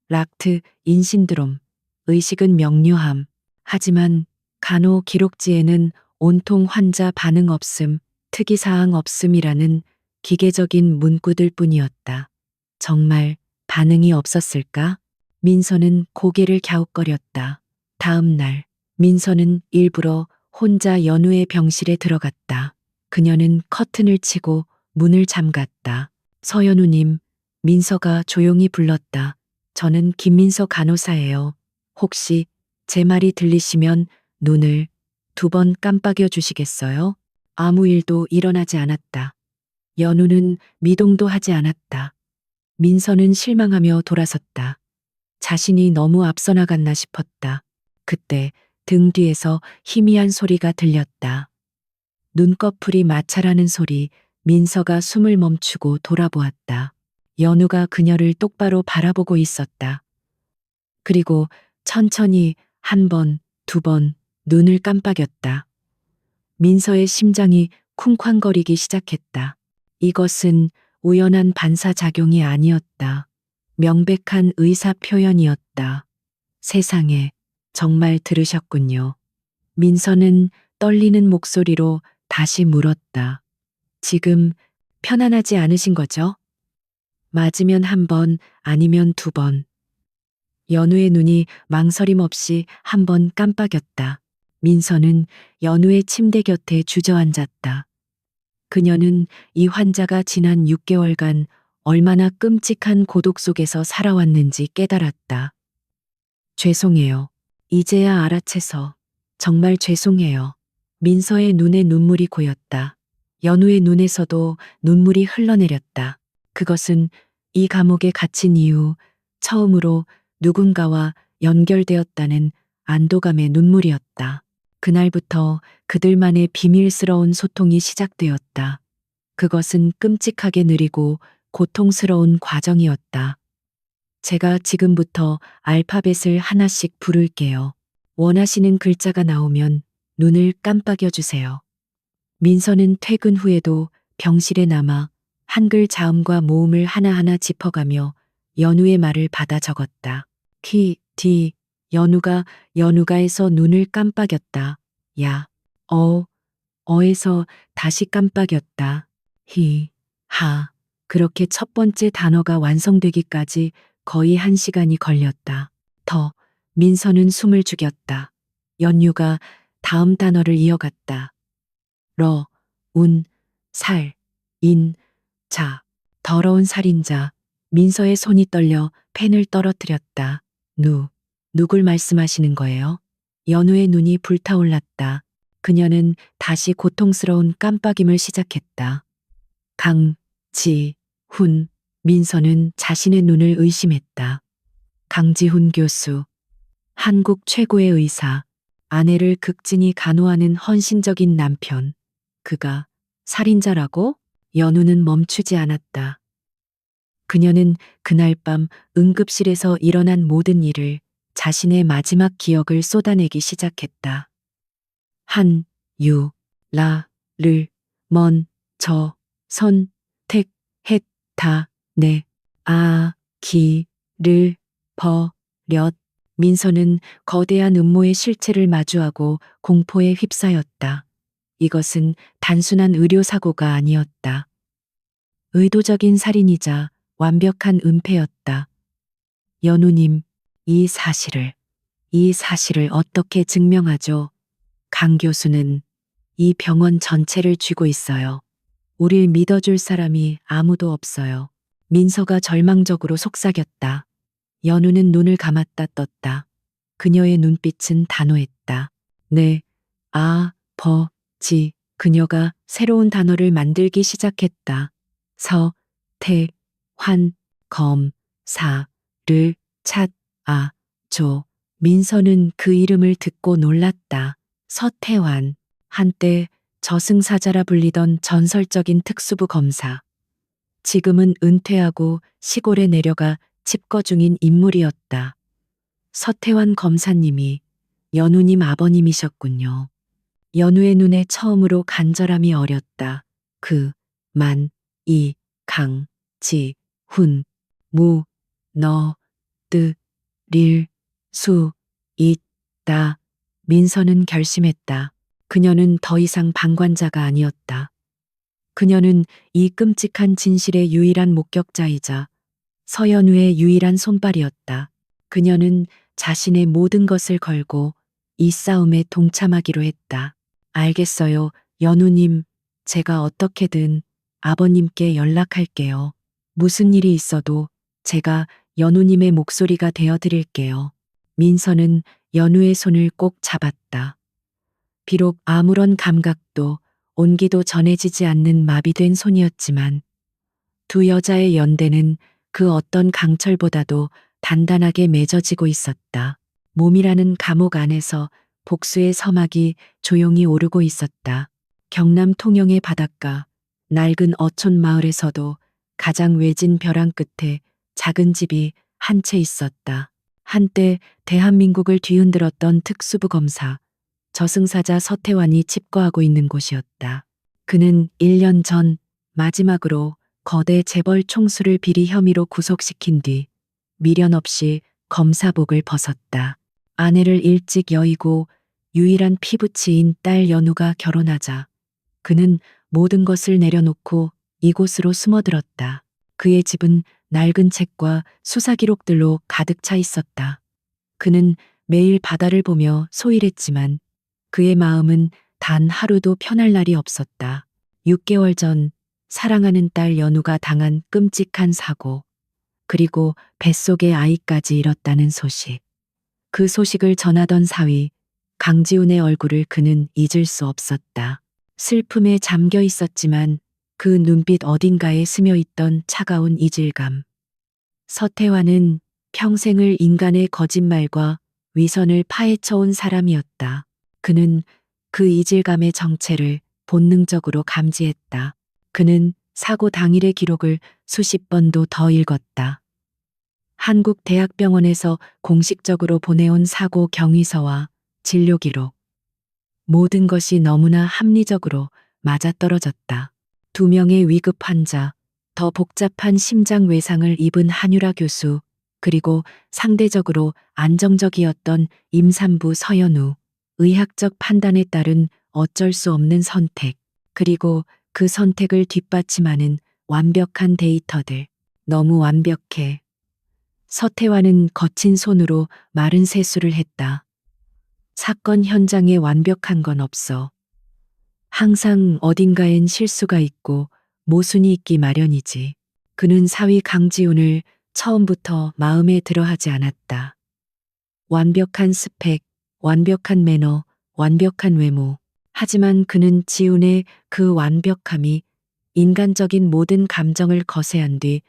A: 락트, 인신드롬, 의식은 명료함. 하지만 간호 기록지에는 온통 환자 반응 없음, 특이사항 없음이라는 기계적인 문구들 뿐이었다. 정말 반응이 없었을까? 민서는 고개를 갸웃거렸다. 다음 날, 민서는 일부러 혼자 연우의 병실에 들어갔다. 그녀는 커튼을 치고 문을 잠갔다. 서연우님, 민서가 조용히 불렀다. 저는 김민서 간호사예요. 혹시 제 말이 들리시면 눈을 2번 깜빡여 주시겠어요? 아무 일도 일어나지 않았다. 연우는 미동도 하지 않았다. 민서는 실망하며 돌아섰다. 자신이 너무 앞서 나갔나 싶었다. 그때 등 뒤에서 희미한 소리가 들렸다. 눈꺼풀이 마찰하는 소리. 민서가 숨을 멈추고 돌아보았다. 연우가 그녀를 똑바로 바라보고 있었다. 그리고 천천히 1번, 2번 눈을 깜빡였다. 민서의 심장이 쿵쾅거리기 시작했다. 이것은 우연한 반사작용이 아니었다. 명백한 의사 표현이었다. 세상에, 정말 들으셨군요. 민서는 떨리는 목소리로 다시 물었다. 지금 편안하지 않으신 거죠? 맞으면 1번, 아니면 2번. 연우의 눈이 망설임 없이 1번 깜빡였다. 민서는 연우의 침대 곁에 주저앉았다. 그녀는 이 환자가 지난 6개월간 얼마나 끔찍한 고독 속에서 살아왔는지 깨달았다. 죄송해요. 이제야 알아채서. 정말 죄송해요. 민서의 눈에 눈물이 고였다. 연우의 눈에서도 눈물이 흘러내렸다. 그것은 이 감옥에 갇힌 이후 처음으로 누군가와 연결되었다는 안도감의 눈물이었다. 그날부터 그들만의 비밀스러운 소통이 시작되었다. 그것은 끔찍하게 느리고 고통스러운 과정이었다. 제가 지금부터 알파벳을 하나씩 부를게요. 원하시는 글자가 나오면 눈을 깜빡여 주세요. 민서는 퇴근 후에도 병실에 남아 한글 자음과 모음을 하나하나 짚어가며 연우의 말을 받아 적었다. 키, 디, 연우가에서 눈을 깜빡였다. 야, 어에서 다시 깜빡였다. 히, 하. 그렇게 첫 번째 단어가 완성되기까지 거의 1시간이 걸렸다. 민서는 숨을 죽였다. 연유가 다음 단어를 이어갔다. 러, 운, 살, 인, 자. 더러운 살인자. 민서의 손이 떨려 펜을 떨어뜨렸다. 누굴 말씀하시는 거예요? 연우의 눈이 불타올랐다. 그녀는 다시 고통스러운 깜빡임을 시작했다. 강지훈. 민서는 자신의 눈을 의심했다. 강지훈 교수. 한국 최고의 의사. 아내를 극진히 간호하는 헌신적인 남편. 그가 살인자라고? 연우는 멈추지 않았다. 그녀는 그날 밤 응급실에서 일어난 모든 일을, 자신의 마지막 기억을 쏟아내기 시작했다. 한, 유, 라, 를, 먼, 저, 선, 택, 했, 다, 네, 아, 기, 를, 버, 렸. 민서는 거대한 음모의 실체를 마주하고 공포에 휩싸였다. 이것은 단순한 의료사고가 아니었다. 의도적인 살인이자 완벽한 은폐였다. 연우님, 이 사실을 어떻게 증명하죠? 강 교수는 이 병원 전체를 쥐고 있어요. 우릴 믿어줄 사람이 아무도 없어요. 민서가 절망적으로 속삭였다. 연우는 눈을 감았다 떴다. 그녀의 눈빛은 단호했다. 네, 아, 버, 지. 그녀가 새로운 단어를 만들기 시작했다. 서, 태, 환, 검, 사, 를, 찻, 아, 조. 민서는 그 이름을 듣고 놀랐다. 서태환. 한때 저승사자라 불리던 전설적인 특수부 검사. 지금은 은퇴하고 시골에 내려가 칩거 중인 인물이었다. 서태환 검사님이 연우님 아버님이셨군요. 연우의 눈에 처음으로 간절함이 어렸다. 그, 만, 이, 강, 지, 훈, 무, 너, 뜨, 릴, 수, 잇, 다. 민서는 결심했다. 그녀는 더 이상 방관자가 아니었다. 그녀는 이 끔찍한 진실의 유일한 목격자이자 서연우의 유일한 손발이었다. 그녀는 자신의 모든 것을 걸고 이 싸움에 동참하기로 했다. 알겠어요, 연우님. 제가 어떻게든 아버님께 연락할게요. 무슨 일이 있어도 제가 연우님의 목소리가 되어 드릴게요. 민서는 연우의 손을 꼭 잡았다. 비록 아무런 감각도 온기도 전해지지 않는 마비된 손이었지만 두 여자의 연대는 그 어떤 강철보다도 단단하게 맺어지고 있었다. 몸이라는 감옥 안에서 복수의 서막이 조용히 오르고 있었다. 경남 통영의 바닷가, 낡은 어촌 마을에서도 가장 외진 벼랑 끝에 작은 집이 한 채 있었다. 한때 대한민국을 뒤흔들었던 특수부 검사, 저승사자 서태환이 칩거하고 있는 곳이었다. 그는 1년 전 마지막으로 거대 재벌 총수를 비리 혐의로 구속시킨 뒤 미련 없이 검사복을 벗었다. 아내를 일찍 여의고 유일한 피부치인 딸 연우가 결혼하자 그는 모든 것을 내려놓고 이곳으로 숨어들었다. 그의 집은 낡은 책과 수사 기록들로 가득 차 있었다. 그는 매일 바다를 보며 소일했지만 그의 마음은 단 하루도 편할 날이 없었다. 6개월 전 사랑하는 딸 연우가 당한 끔찍한 사고, 그리고 뱃속의 아이까지 잃었다는 소식. 그 소식을 전하던 사위, 강지훈의 얼굴을 그는 잊을 수 없었다. 슬픔에 잠겨 있었지만 그 눈빛 어딘가에 스며 있던 차가운 이질감. 서태환은 평생을 인간의 거짓말과 위선을 파헤쳐온 사람이었다. 그는 그 이질감의 정체를 본능적으로 감지했다. 그는 사고 당일의 기록을 수십 번도 더 읽었다. 한국대학병원에서 공식적으로 보내온 사고 경위서와 진료 기록. 모든 것이 너무나 합리적으로 맞아떨어졌다. 2명의 위급 환자, 더 복잡한 심장 외상을 입은 한유라 교수, 그리고 상대적으로 안정적이었던 임산부 서연우, 의학적 판단에 따른 어쩔 수 없는 선택, 그리고 그 선택을 뒷받침하는 완벽한 데이터들. 너무 완벽해. 서태환은 거친 손으로 마른 세수를 했다. 사건 현장에 완벽한 건 없어. 항상 어딘가엔 실수가 있고 모순이 있기 마련이지. 그는 사위 강지훈을 처음부터 마음에 들어하지 않았다. 완벽한 스펙, 완벽한 매너, 완벽한 외모. 하지만 그는 지훈의 그 완벽함이 인간적인 모든 감정을 거세한 뒤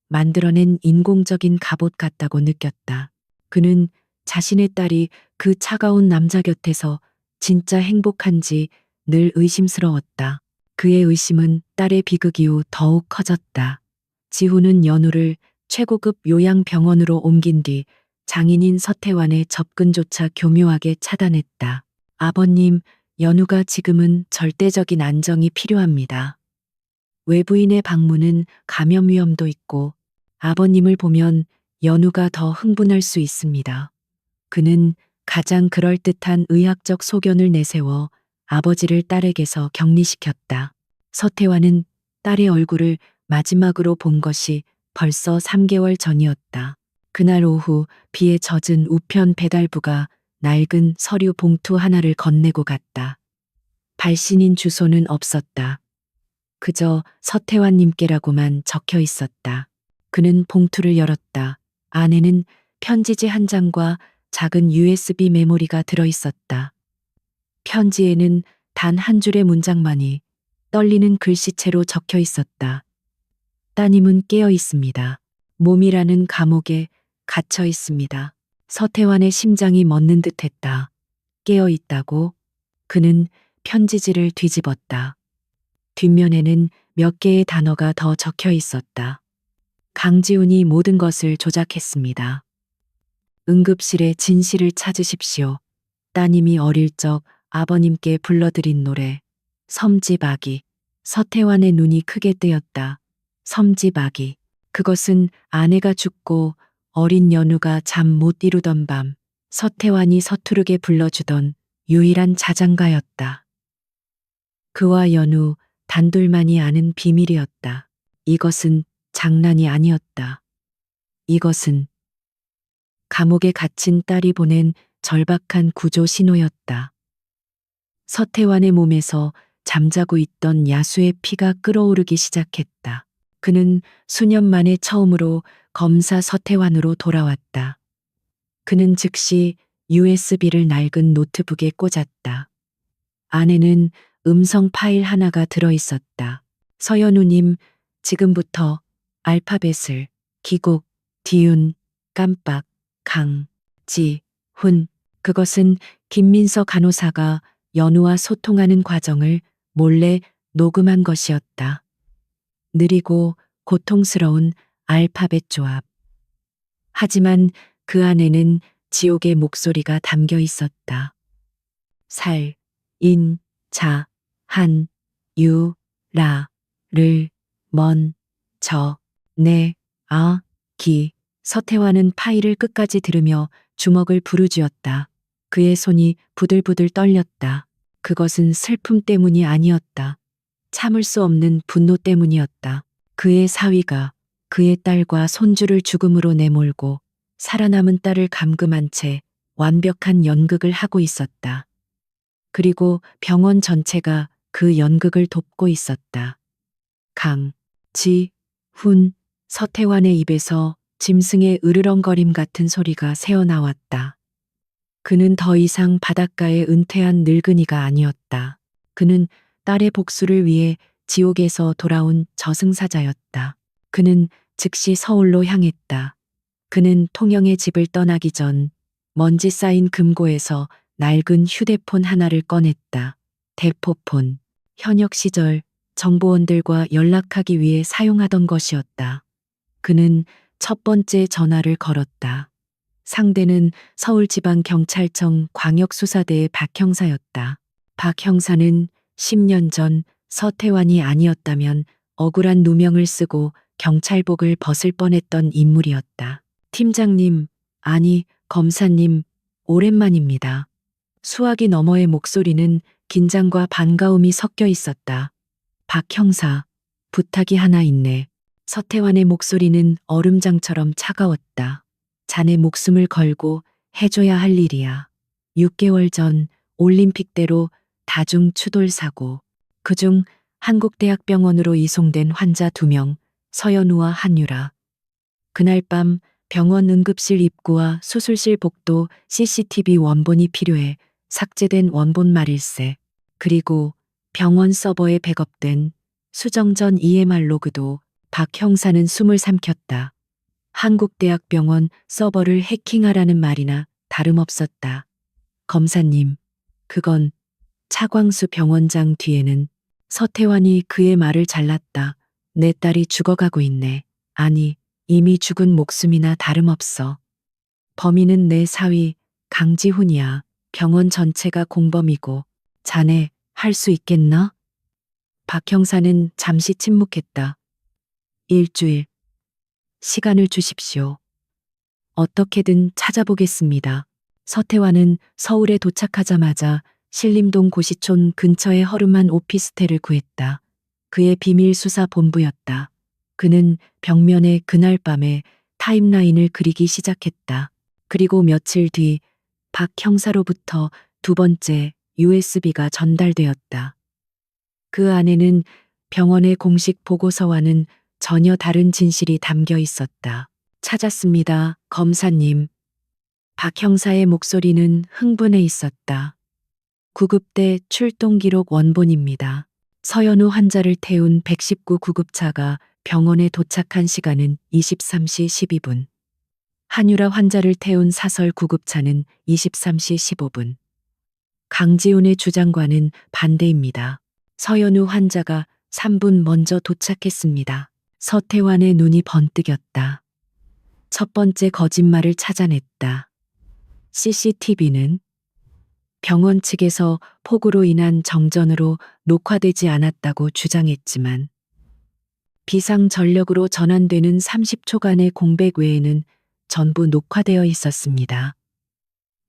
A: 만들어낸 인공적인 갑옷 같다고 느꼈다. 그는 자신의 딸이 그 차가운 남자 곁에서 진짜 행복한지 늘 의심스러웠다. 그의 의심은 딸의 비극 이후 더욱 커졌다. 지훈은 연우를 최고급 요양병원으로 옮긴 뒤 장인인 서태환의 접근조차 교묘하게 차단했다. 아버님, 연우가 지금은 절대적인 안정이 필요합니다. 외부인의 방문은 감염 위험도 있고 아버님을 보면 연우가 더 흥분할 수 있습니다. 그는 가장 그럴듯한 의학적 소견을 내세워 아버지를 딸에게서 격리시켰다. 서태환은 딸의 얼굴을 마지막으로 본 것이 벌써 3개월 전이었다. 그날 오후 비에 젖은 우편 배달부가 낡은 서류 봉투 하나를 건네고 갔다. 발신인 주소는 없었다. 그저 서태환님께라고만 적혀 있었다. 그는 봉투를 열었다. 안에는 편지지 한 장과 작은 USB 메모리가 들어 있었다. 편지에는 단 한 줄의 문장만이 떨리는 글씨체로 적혀 있었다. 따님은 깨어 있습니다. 몸이라는 감옥에 갇혀 있습니다. 서태환의 심장이 멎는 듯 했다. 깨어 있다고? 그는 편지지를 뒤집었다. 뒷면에는 몇 개의 단어가 더 적혀 있었다. 강지훈이 모든 것을 조작했습니다. 응급실의 진실을 찾으십시오. 따님이 어릴 적 아버님께 불러드린 노래, 섬집 아기. 서태환의 눈이 크게 뜨였다. 섬지박이. 그것은 아내가 죽고 어린 연우가 잠 못 이루던 밤 서태환이 서투르게 불러주던 유일한 자장가였다. 그와 연우 단둘만이 아는 비밀이었다. 이것은 장난이 아니었다. 이것은 감옥에 갇힌 딸이 보낸 절박한 구조 신호였다. 서태환의 몸에서 잠자고 있던 야수의 피가 끓어오르기 시작했다. 그는 수년 만에 처음으로 검사 서태환으로 돌아왔다. 그는 즉시 USB를 낡은 노트북에 꽂았다. 안에는 음성 파일 하나가 들어 있었다. 서연우님, 지금부터 알파벳을 기곡, 디운, 깜빡, 강, 지, 훈. 그것은 김민서 간호사가 연우와 소통하는 과정을 몰래 녹음한 것이었다. 느리고 고통스러운 알파벳 조합. 하지만 그 안에는 지옥의 목소리가 담겨 있었다. 살, 인, 자, 한, 유, 라, 를, 먼, 저, 네, 아, 기. 서태환은 파일을 끝까지 들으며 주먹을 부르짖었다. 그의 손이 부들부들 떨렸다. 그것은 슬픔 때문이 아니었다. 참을 수 없는 분노 때문이었다. 그의 사위가 그의 딸과 손주를 죽음으로 내몰고 살아남은 딸을 감금한 채 완벽한 연극을 하고 있었다. 그리고 병원 전체가 그 연극을 돕고 있었다. 강, 지, 훈, 서태환의 입에서 짐승의 으르렁거림 같은 소리가 새어나왔다. 그는 더 이상 바닷가에 은퇴한 늙은이가 아니었다. 그는 딸의 복수를 위해 지옥에서 돌아온 저승사자였다. 그는 즉시 서울로 향했다. 그는 통영의 집을 떠나기 전 먼지 쌓인 금고에서 낡은 휴대폰 하나를 꺼냈다. 대포폰. 현역 시절 정보원들과 연락하기 위해 사용하던 것이었다. 그는 첫 번째 전화를 걸었다. 상대는 서울지방경찰청 광역수사대의 박 형사였다. 박 형사는 10년 전 서태환이 아니었다면 억울한 누명을 쓰고 경찰복을 벗을 뻔했던 인물이었다. 팀장님, 아니, 검사님, 오랜만입니다. 수화기 너머의 목소리는 긴장과 반가움이 섞여 있었다. 박 형사, 부탁이 하나 있네. 서태환의 목소리는 얼음장처럼 차가웠다. 자네 목숨을 걸고 해줘야 할 일이야. 6개월 전 올림픽대로 다중 추돌 사고. 그중 한국대학병원으로 이송된 환자 2명, 서연우와 한유라. 그날 밤 병원 응급실 입구와 수술실 복도 CCTV 원본이 필요해 삭제된 원본 말일세. 그리고 병원 서버에 백업된 수정전 EMR 로그도 박 형사는 숨을 삼켰다. 한국대학병원 서버를 해킹하라는 말이나 다름없었다. 검사님, 그건 차광수 병원장 뒤에는 서태환이 그의 말을 잘랐다. 내 딸이 죽어가고 있네. 아니, 이미 죽은 목숨이나 다름없어. 범인은 내 사위 강지훈이야. 병원 전체가 공범이고 자네 할 수 있겠나? 박 형사는 잠시 침묵했다. 일주일. 시간을 주십시오. 어떻게든 찾아보겠습니다. 서태환은 서울에 도착하자마자 신림동 고시촌 근처의 허름한 오피스텔을 구했다. 그의 비밀 수사 본부였다. 그는 벽면에 그날 밤에 타임라인을 그리기 시작했다. 그리고 며칠 뒤 박 형사로부터 2번째 USB가 전달되었다. 그 안에는 병원의 공식 보고서와는 전혀 다른 진실이 담겨 있었다. 찾았습니다, 검사님. 박 형사의 목소리는 흥분해 있었다. 구급대 출동 기록 원본입니다. 서연우 환자를 태운 119 구급차가 병원에 도착한 시간은 23시 12분. 한유라 환자를 태운 사설 구급차는 23시 15분. 강지훈의 주장과는 반대입니다. 서연우 환자가 3분 먼저 도착했습니다. 서태환의 눈이 번뜩였다. 첫 번째 거짓말을 찾아냈다. CCTV는 병원 측에서 폭우로 인한 정전으로 녹화되지 않았다고 주장했지만 비상 전력으로 전환되는 30초간의 공백 외에는 전부 녹화되어 있었습니다.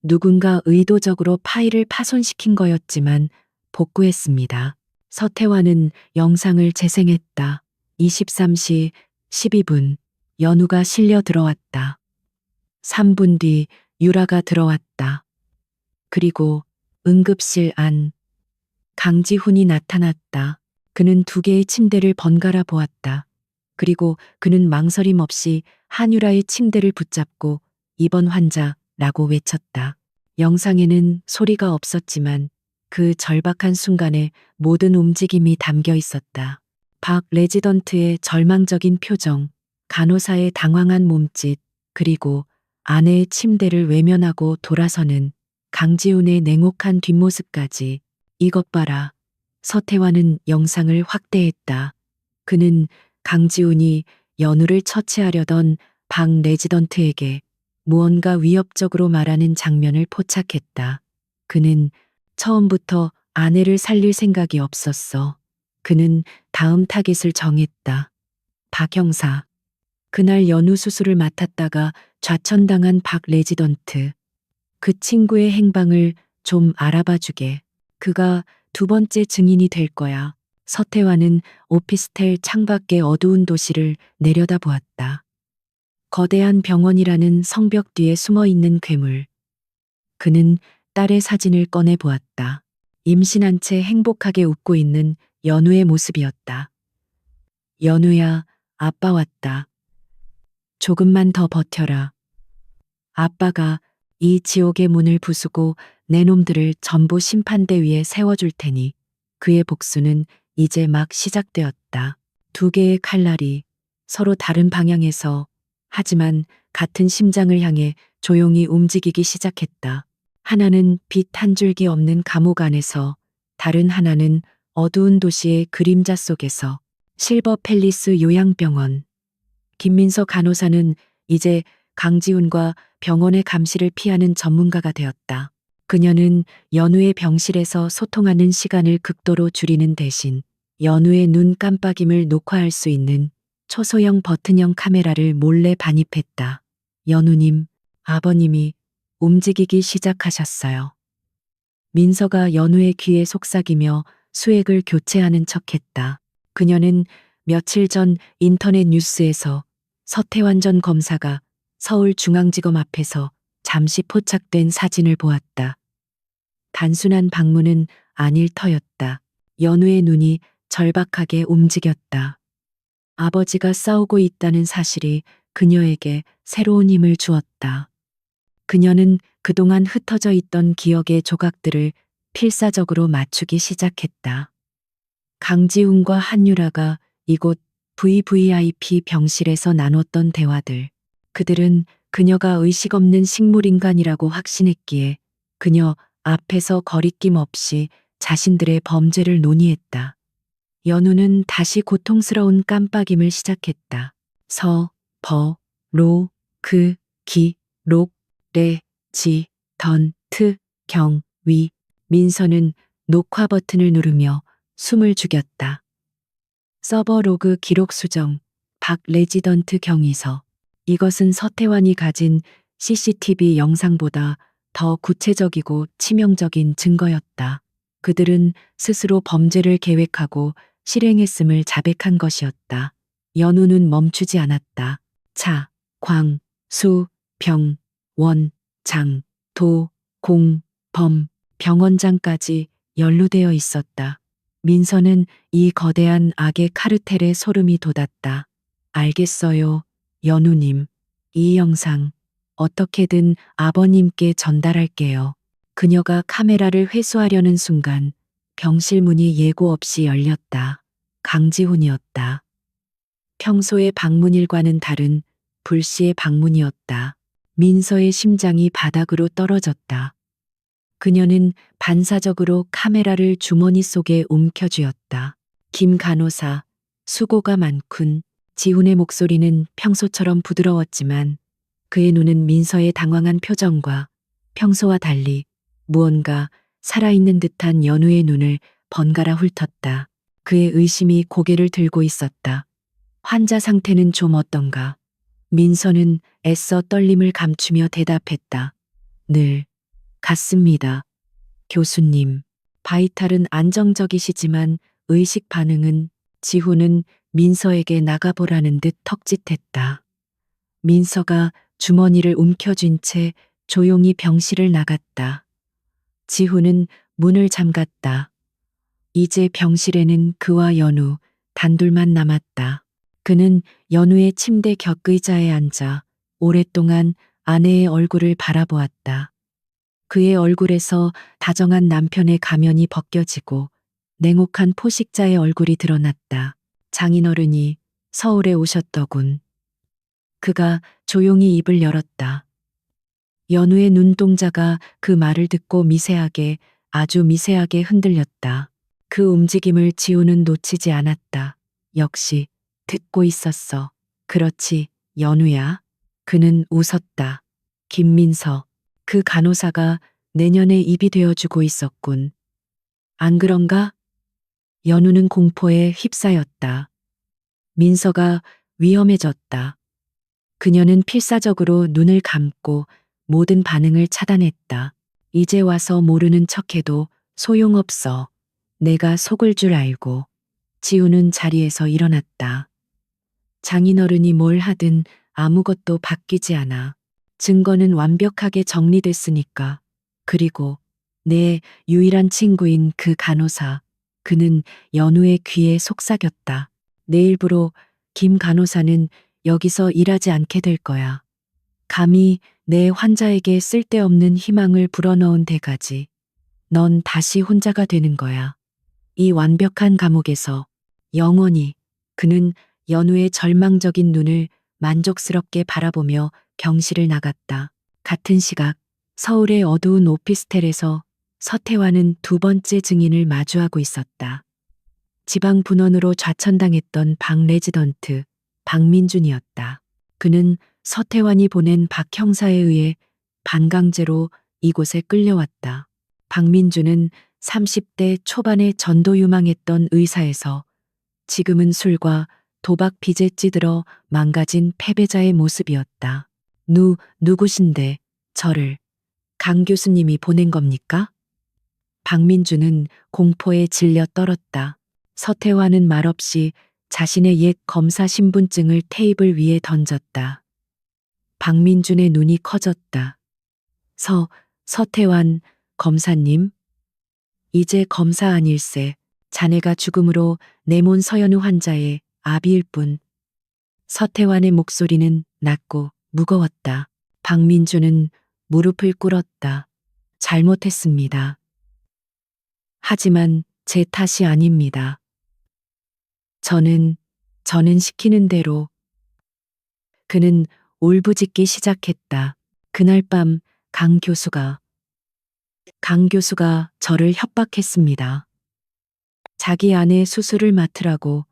A: 누군가 의도적으로 파일을 파손시킨 거였지만 복구했습니다. 서태환은 영상을 재생했다. 23시 12분 연우가 실려 들어왔다. 3분 뒤 유라가 들어왔다. 그리고 응급실 안 강지훈이 나타났다. 그는 두 개의 침대를 번갈아 보았다. 그리고 그는 망설임 없이 한유라의 침대를 붙잡고 입원 환자라고 외쳤다. 영상에는 소리가 없었지만 그 절박한 순간에 모든 움직임이 담겨 있었다. 박 레지던트의 절망적인 표정, 간호사의 당황한 몸짓, 그리고 아내의 침대를 외면하고 돌아서는 강지훈의 냉혹한 뒷모습까지. 이것 봐라. 서태환은 영상을 확대했다. 그는 강지훈이 연우를 처치하려던 박 레지던트에게 무언가 위협적으로 말하는 장면을 포착했다. 그는 처음부터 아내를 살릴 생각이 없었어. 그는 다음 타깃을 정했다. 박 형사. 그날 연우 수술을 맡았다가 좌천당한 박 레지던트. 그 친구의 행방을 좀 알아봐 주게. 그가 두 번째 증인이 될 거야. 서태환은 오피스텔 창밖의 어두운 도시를 내려다보았다. 거대한 병원이라는 성벽 뒤에 숨어 있는 괴물. 그는 딸의 사진을 꺼내 보았다. 임신한 채 행복하게 웃고 있는 연우의 모습이었다. 연우야, 아빠 왔다. 조금만 더 버텨라. 아빠가 이 지옥의 문을 부수고 내 놈들을 전부 심판대 위에 세워줄 테니 그의 복수는 이제 막 시작되었다. 두 개의 칼날이 서로 다른 방향에서 하지만 같은 심장을 향해 조용히 움직이기 시작했다. 하나는 빛 한 줄기 없는 감옥 안에서, 다른 하나는 어두운 도시의 그림자 속에서. 실버 팰리스 요양병원. 김민서 간호사는 이제 강지훈과 병원의 감시를 피하는 전문가가 되었다. 그녀는 연우의 병실에서 소통하는 시간을 극도로 줄이는 대신 연우의 눈 깜빡임을 녹화할 수 있는 초소형 버튼형 카메라를 몰래 반입했다. 연우님, 아버님이 움직이기 시작하셨어요. 민서가 연우의 귀에 속삭이며 수액을 교체하는 척했다. 그녀는 며칠 전 인터넷 뉴스에서 서태환 전 검사가 서울중앙지검 앞에서 잠시 포착된 사진을 보았다. 단순한 방문은 아닐 터였다. 연우의 눈이 절박하게 움직였다. 아버지가 싸우고 있다는 사실이 그녀에게 새로운 힘을 주었다. 그녀는 그동안 흩어져 있던 기억의 조각들을 필사적으로 맞추기 시작했다. 강지훈과 한유라가 이곳 VVIP 병실에서 나눴던 대화들. 그들은 그녀가 의식 없는 식물인간이라고 확신했기에 그녀 앞에서 거리낌 없이 자신들의 범죄를 논의했다. 연우는 다시 고통스러운 깜빡임을 시작했다. 서, 버, 로, 그, 기, 록, 레, 지, 던, 트, 경, 위. 민서는 녹화 버튼을 누르며 숨을 죽였다. 서버 로그 기록 수정, 박 레지던트 경위서. 이것은 서태환이 가진 CCTV 영상보다 더 구체적이고 치명적인 증거였다. 그들은 스스로 범죄를 계획하고 실행했음을 자백한 것이었다. 연우는 멈추지 않았다. 차, 광, 수, 병, 원, 장, 도, 공, 범, 병원장까지 연루되어 있었다. 민서는 이 거대한 악의 카르텔에 소름이 돋았다. 알겠어요, 연우님. 이 영상 어떻게든 아버님께 전달할게요. 그녀가 카메라를 회수하려는 순간 병실 문이 예고 없이 열렸다. 강지훈이었다. 평소의 방문일과는 다른 불시의 방문이었다. 민서의 심장이 바닥으로 떨어졌다. 그녀는 반사적으로 카메라를 주머니 속에 움켜쥐었다. 김 간호사, 수고가 많군. 지훈의 목소리는 평소처럼 부드러웠지만 그의 눈은 민서의 당황한 표정과 평소와 달리 무언가 살아있는 듯한 연우의 눈을 번갈아 훑었다. 그의 의심이 고개를 들고 있었다. 환자 상태는 좀 어떤가? 민서는 애써 떨림을 감추며 대답했다. 늘 같습니다. 교수님. 바이탈은 안정적이시지만 의식 반응은. 지훈은 민서에게 나가보라는 듯 턱짓했다. 민서가 주머니를 움켜쥔 채 조용히 병실을 나갔다. 지훈은 문을 잠갔다. 이제 병실에는 그와 연우 단둘만 남았다. 그는 연우의 침대 곁의자에 앉아 오랫동안 아내의 얼굴을 바라보았다. 그의 얼굴에서 다정한 남편의 가면이 벗겨지고 냉혹한 포식자의 얼굴이 드러났다. 장인어른이 서울에 오셨더군. 그가 조용히 입을 열었다. 연우의 눈동자가 그 말을 듣고 미세하게, 아주 미세하게 흔들렸다. 그 움직임을 지우는 놓치지 않았다. 역시 듣고 있었어. 그렇지, 연우야. 그는 웃었다. 김민서, 그 간호사가 내년에 입이 되어주고 있었군. 안 그런가? 연우는 공포에 휩싸였다. 민서가 위험해졌다. 그녀는 필사적으로 눈을 감고 모든 반응을 차단했다. 이제 와서 모르는 척해도 소용없어. 내가 속을 줄 알고. 지우는 자리에서 일어났다. 장인어른이 뭘 하든 아무것도 바뀌지 않아. 증거는 완벽하게 정리됐으니까. 그리고 내 유일한 친구인 그 간호사. 그는 연우의 귀에 속삭였다. 내일부로 김 간호사는 여기서 일하지 않게 될 거야. 감히 내 환자에게 쓸데없는 희망을 불어넣은 데까지. 넌 다시 혼자가 되는 거야. 이 완벽한 감옥에서 영원히. 그는 연우의 절망적인 눈을 만족스럽게 바라보며 병실을 나갔다. 같은 시각 서울의 어두운 오피스텔에서 서태환은 두 번째 증인을 마주하고 있었다. 지방 분원으로 좌천당했던 박 레지던트 박민준이었다. 그는 서태환이 보낸 박 형사에 의해 반강제로 이곳에 끌려왔다. 박민준은 30대 초반에 전도 유망했던 의사에서 지금은 술과 도박 빚에 찌들어 망가진 패배자의 모습이었다. 누구신데 저를 강 교수님이 보낸 겁니까? 박민준은 공포에 질려 떨었다. 서태환은 말없이 자신의 옛 검사 신분증을 테이블 위에 던졌다. 박민준의 눈이 커졌다. 서태환 검사님? 이제 검사 아닐세. 자네가 죽음으로 내몬 서연우 환자의 아비일 뿐. 서태환의 목소리는 낮고 무거웠다. 박민준은 무릎을 꿇었다. 잘못했습니다. 하지만 제 탓이 아닙니다. 저는 시키는 대로. 그는 울부짖기 시작했다. 그날 밤 강 교수가 저를 협박했습니다. 자기 아내 수술을 맡으라고.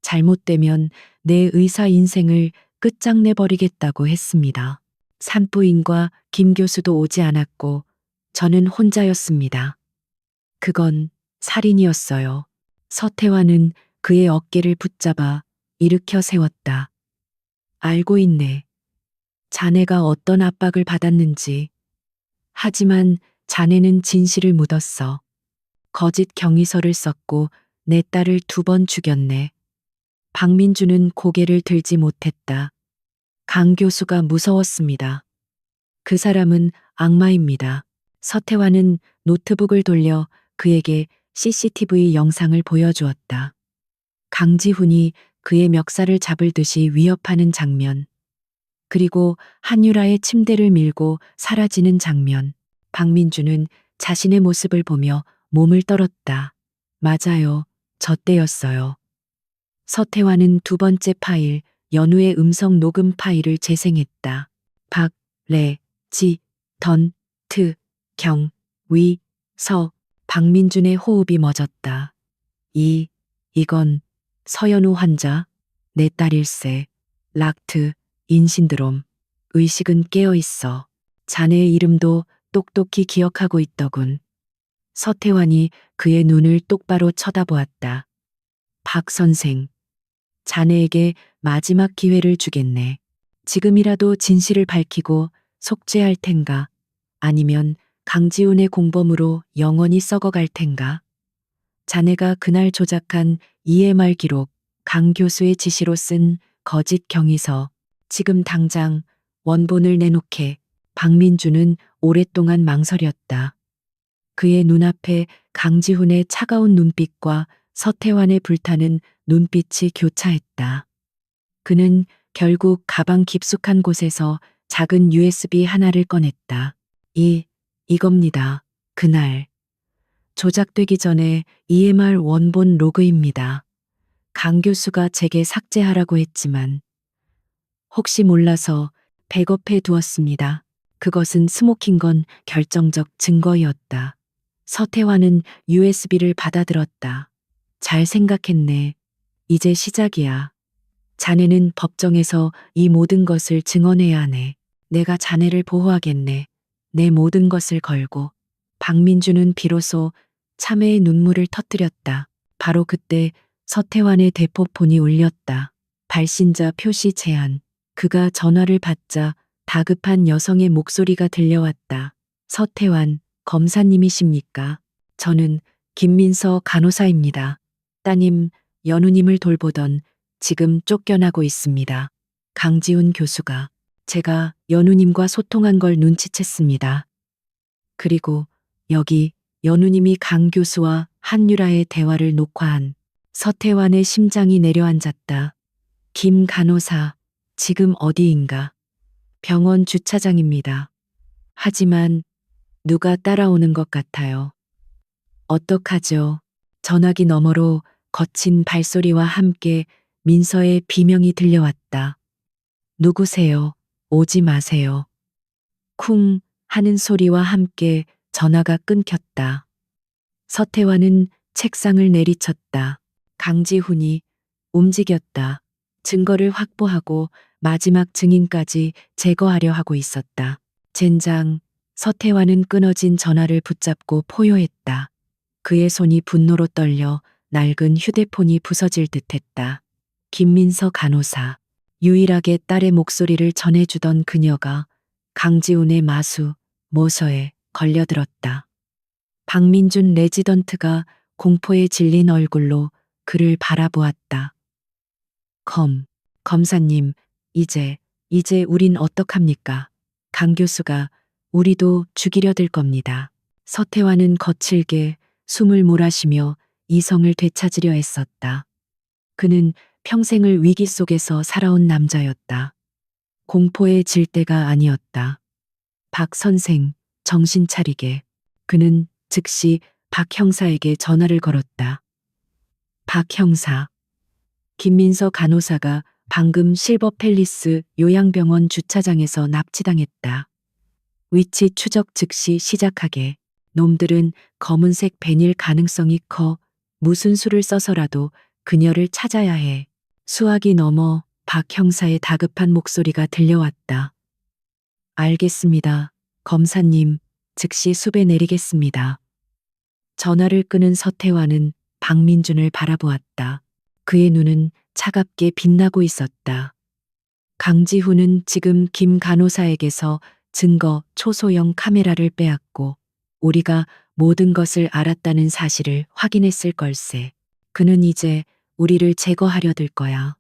A: 잘못되면 내 의사 인생을 끝장내버리겠다고 했습니다. 산부인과 김 교수도 오지 않았고 저는 혼자였습니다. 그건 살인이었어요. 서태환은 그의 어깨를 붙잡아 일으켜 세웠다. 알고 있네. 자네가 어떤 압박을 받았는지. 하지만 자네는 진실을 묻었어. 거짓 경위서를 썼고 내 딸을 2번 죽였네. 박민주는 고개를 들지 못했다. 강 교수가 무서웠습니다. 그 사람은 악마입니다. 서태환은 노트북을 돌려 그에게 CCTV 영상을 보여주었다. 강지훈이 그의 멱살을 잡을 듯이 위협하는 장면. 그리고 한유라의 침대를 밀고 사라지는 장면. 박민주는 자신의 모습을 보며 몸을 떨었다. 맞아요. 저 때였어요. 서태환은 2번째 파일, 연우의 음성 녹음 파일을 재생했다. 박, 레, 지, 던, 트, 경, 위, 서. 박민준의 호흡이 멎었다. 이건 서연우 환자, 내 딸일세. 락트, 인신드롬. 의식은 깨어 있어. 자네의 이름도 똑똑히 기억하고 있더군. 서태환이 그의 눈을 똑바로 쳐다보았다. 박 선생, 자네에게 마지막 기회를 주겠네. 지금이라도 진실을 밝히고 속죄할 텐가? 아니면 강지훈의 공범으로 영원히 썩어갈 텐가? 자네가 그날 조작한 EMR 기록, 강 교수의 지시로 쓴 거짓 경위서, 지금 당장 원본을 내놓게. 박민주는 오랫동안 망설였다. 그의 눈앞에 강지훈의 차가운 눈빛과 서태환의 불타는 눈빛이 교차했다. 그는 결국 가방 깊숙한 곳에서 작은 USB 하나를 꺼냈다. 이겁니다. 그날. 조작되기 전에 EMR 원본 로그입니다. 강 교수가 제게 삭제하라고 했지만 혹시 몰라서 백업해 두었습니다. 그것은 스모킹건 결정적 증거였다. 서태환은 USB를 받아들었다. 잘 생각했네. 이제 시작이야. 자네는 법정에서 이 모든 것을 증언해야 하네. 내가 자네를 보호하겠네. 내 모든 것을 걸고. 박민주는 비로소 참회의 눈물을 터뜨렸다. 바로 그때 서태환의 대포폰이 울렸다. 발신자 표시 제한. 그가 전화를 받자 다급한 여성의 목소리가 들려왔다. 서태환, 검사님이십니까? 저는 김민서 간호사입니다. 따님, 연우님을 돌보던 지금 쫓겨나고 있습니다. 강지훈 교수가. 제가 연우님과 소통한 걸 눈치챘습니다. 그리고 여기 연우님이 강 교수와 한유라의 대화를 녹화한. 서태환의 심장이 내려앉았다. 김 간호사, 지금 어디인가? 병원 주차장입니다. 하지만 누가 따라오는 것 같아요. 어떡하죠? 전화기 너머로 거친 발소리와 함께 민서의 비명이 들려왔다. 누구세요? 오지 마세요. 쿵 하는 소리와 함께 전화가 끊겼다. 서태환은 책상을 내리쳤다. 강지훈이 움직였다. 증거를 확보하고 마지막 증인까지 제거하려 하고 있었다. 젠장, 서태환은 끊어진 전화를 붙잡고 포효했다. 그의 손이 분노로 떨려 낡은 휴대폰이 부서질 듯했다. 김민서 간호사, 유일하게 딸의 목소리를 전해주던 그녀가 강지훈의 마수, 모서에 걸려들었다. 박민준 레지던트가 공포에 질린 얼굴로 그를 바라보았다. 검사님, 이제 우린 어떡합니까? 강 교수가 우리도 죽이려 들 겁니다. 서태환은 거칠게 숨을 몰아쉬며 이성을 되찾으려 애썼다. 그는 평생을 위기 속에서 살아온 남자였다. 공포에 질 때가 아니었다. 박 선생, 정신 차리게. 그는 즉시 박 형사에게 전화를 걸었다. 박 형사. 김민서 간호사가 방금 실버팰리스 요양병원 주차장에서 납치당했다. 위치 추적 즉시 시작하게. 놈들은 검은색 벤일 가능성이 커. 무슨 수를 써서라도 그녀를 찾아야 해. 수화기 너머 박 형사의 다급한 목소리가 들려왔다. 알겠습니다. 검사님, 즉시 숲에 내리겠습니다. 전화를 끄는 서태환은 박민준을 바라보았다. 그의 눈은 차갑게 빛나고 있었다. 강지훈은 지금 김 간호사에게서 증거 초소형 카메라를 빼앗고 우리가 모든 것을 알았다는 사실을 확인했을 걸세. 그는 이제 우리를 제거하려 들 거야.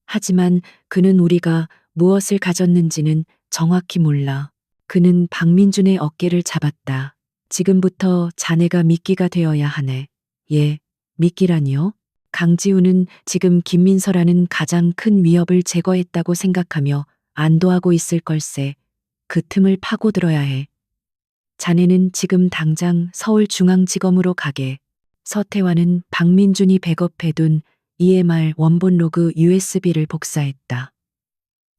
A: 하지만 그는 우리가 무엇을 가졌는지는 정확히 몰라. 그는 박민준의 어깨를 잡았다. 지금부터 자네가 미끼가 되어야 하네. 예, 미끼라니요? 강지훈은 지금 김민서라는 가장 큰 위협을 제거했다고 생각하며 안도하고 있을 걸세. 그 틈을 파고들어야 해. 자네는 지금 당장 서울중앙지검으로 가게. 서태환은 박민준이 백업해둔 EMR 원본 로그 USB를 복사했다.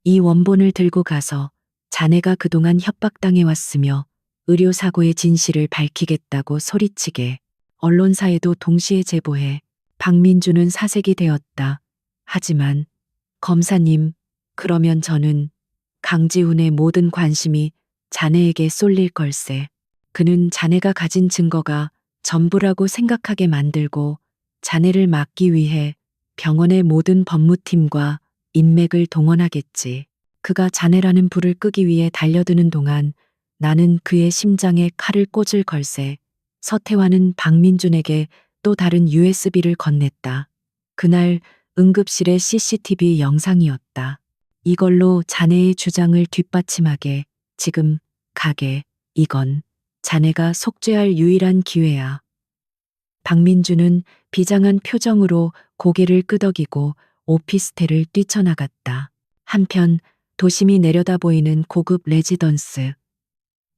A: 이 원본을 들고 가서 자네가 그동안 협박당해 왔으며 의료사고의 진실을 밝히겠다고 소리치게. 언론사에도 동시에 제보해. 박민준은 사색이 되었다. 하지만 검사님, 그러면 저는 강지훈의 모든 관심이 자네에게 쏠릴 걸세. 그는 자네가 가진 증거가 전부라고 생각하게 만들고 자네를 막기 위해 병원의 모든 법무팀과 인맥을 동원하겠지. 그가 자네라는 불을 끄기 위해 달려드는 동안 나는 그의 심장에 칼을 꽂을 걸세. 서태환은 박민준에게 또 다른 USB를 건넸다. 그날 응급실의 CCTV 영상이었다. 이걸로 자네의 주장을 뒷받침하게 지금 가게. 이건 자네가 속죄할 유일한 기회야. 박민주는 비장한 표정으로 고개를 끄덕이고 오피스텔을 뛰쳐나갔다. 한편 도심이 내려다 보이는 고급 레지던스.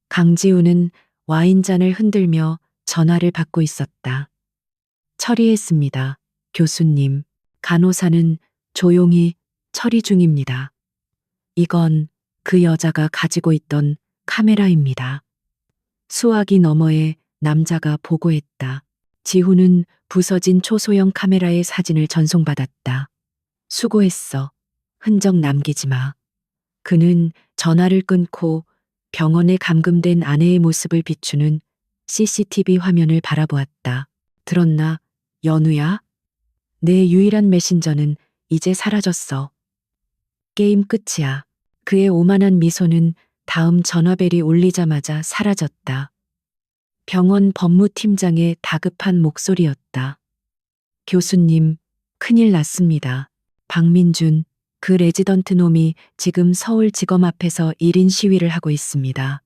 A: 강지우는 와인잔을 흔들며 전화를 받고 있었다. 처리했습니다. 교수님. 간호사는 조용히 처리 중입니다. 이건 그 여자가 가지고 있던 카메라입니다. 수화기 너머에 남자가 보고했다. 지훈은 부서진 초소형 카메라의 사진을 전송받았다. 수고했어. 흔적 남기지 마. 그는 전화를 끊고 병원에 감금된 아내의 모습을 비추는 CCTV 화면을 바라보았다. 들었나, 연우야? 내 유일한 메신저는 이제 사라졌어. 게임 끝이야. 그의 오만한 미소는 다음 전화벨이 울리자마자 사라졌다. 병원 법무팀장의 다급한 목소리였다. 교수님, 큰일 났습니다. 박민준, 그 레지던트 놈이 지금 서울지검 앞에서 1인 시위를 하고 있습니다.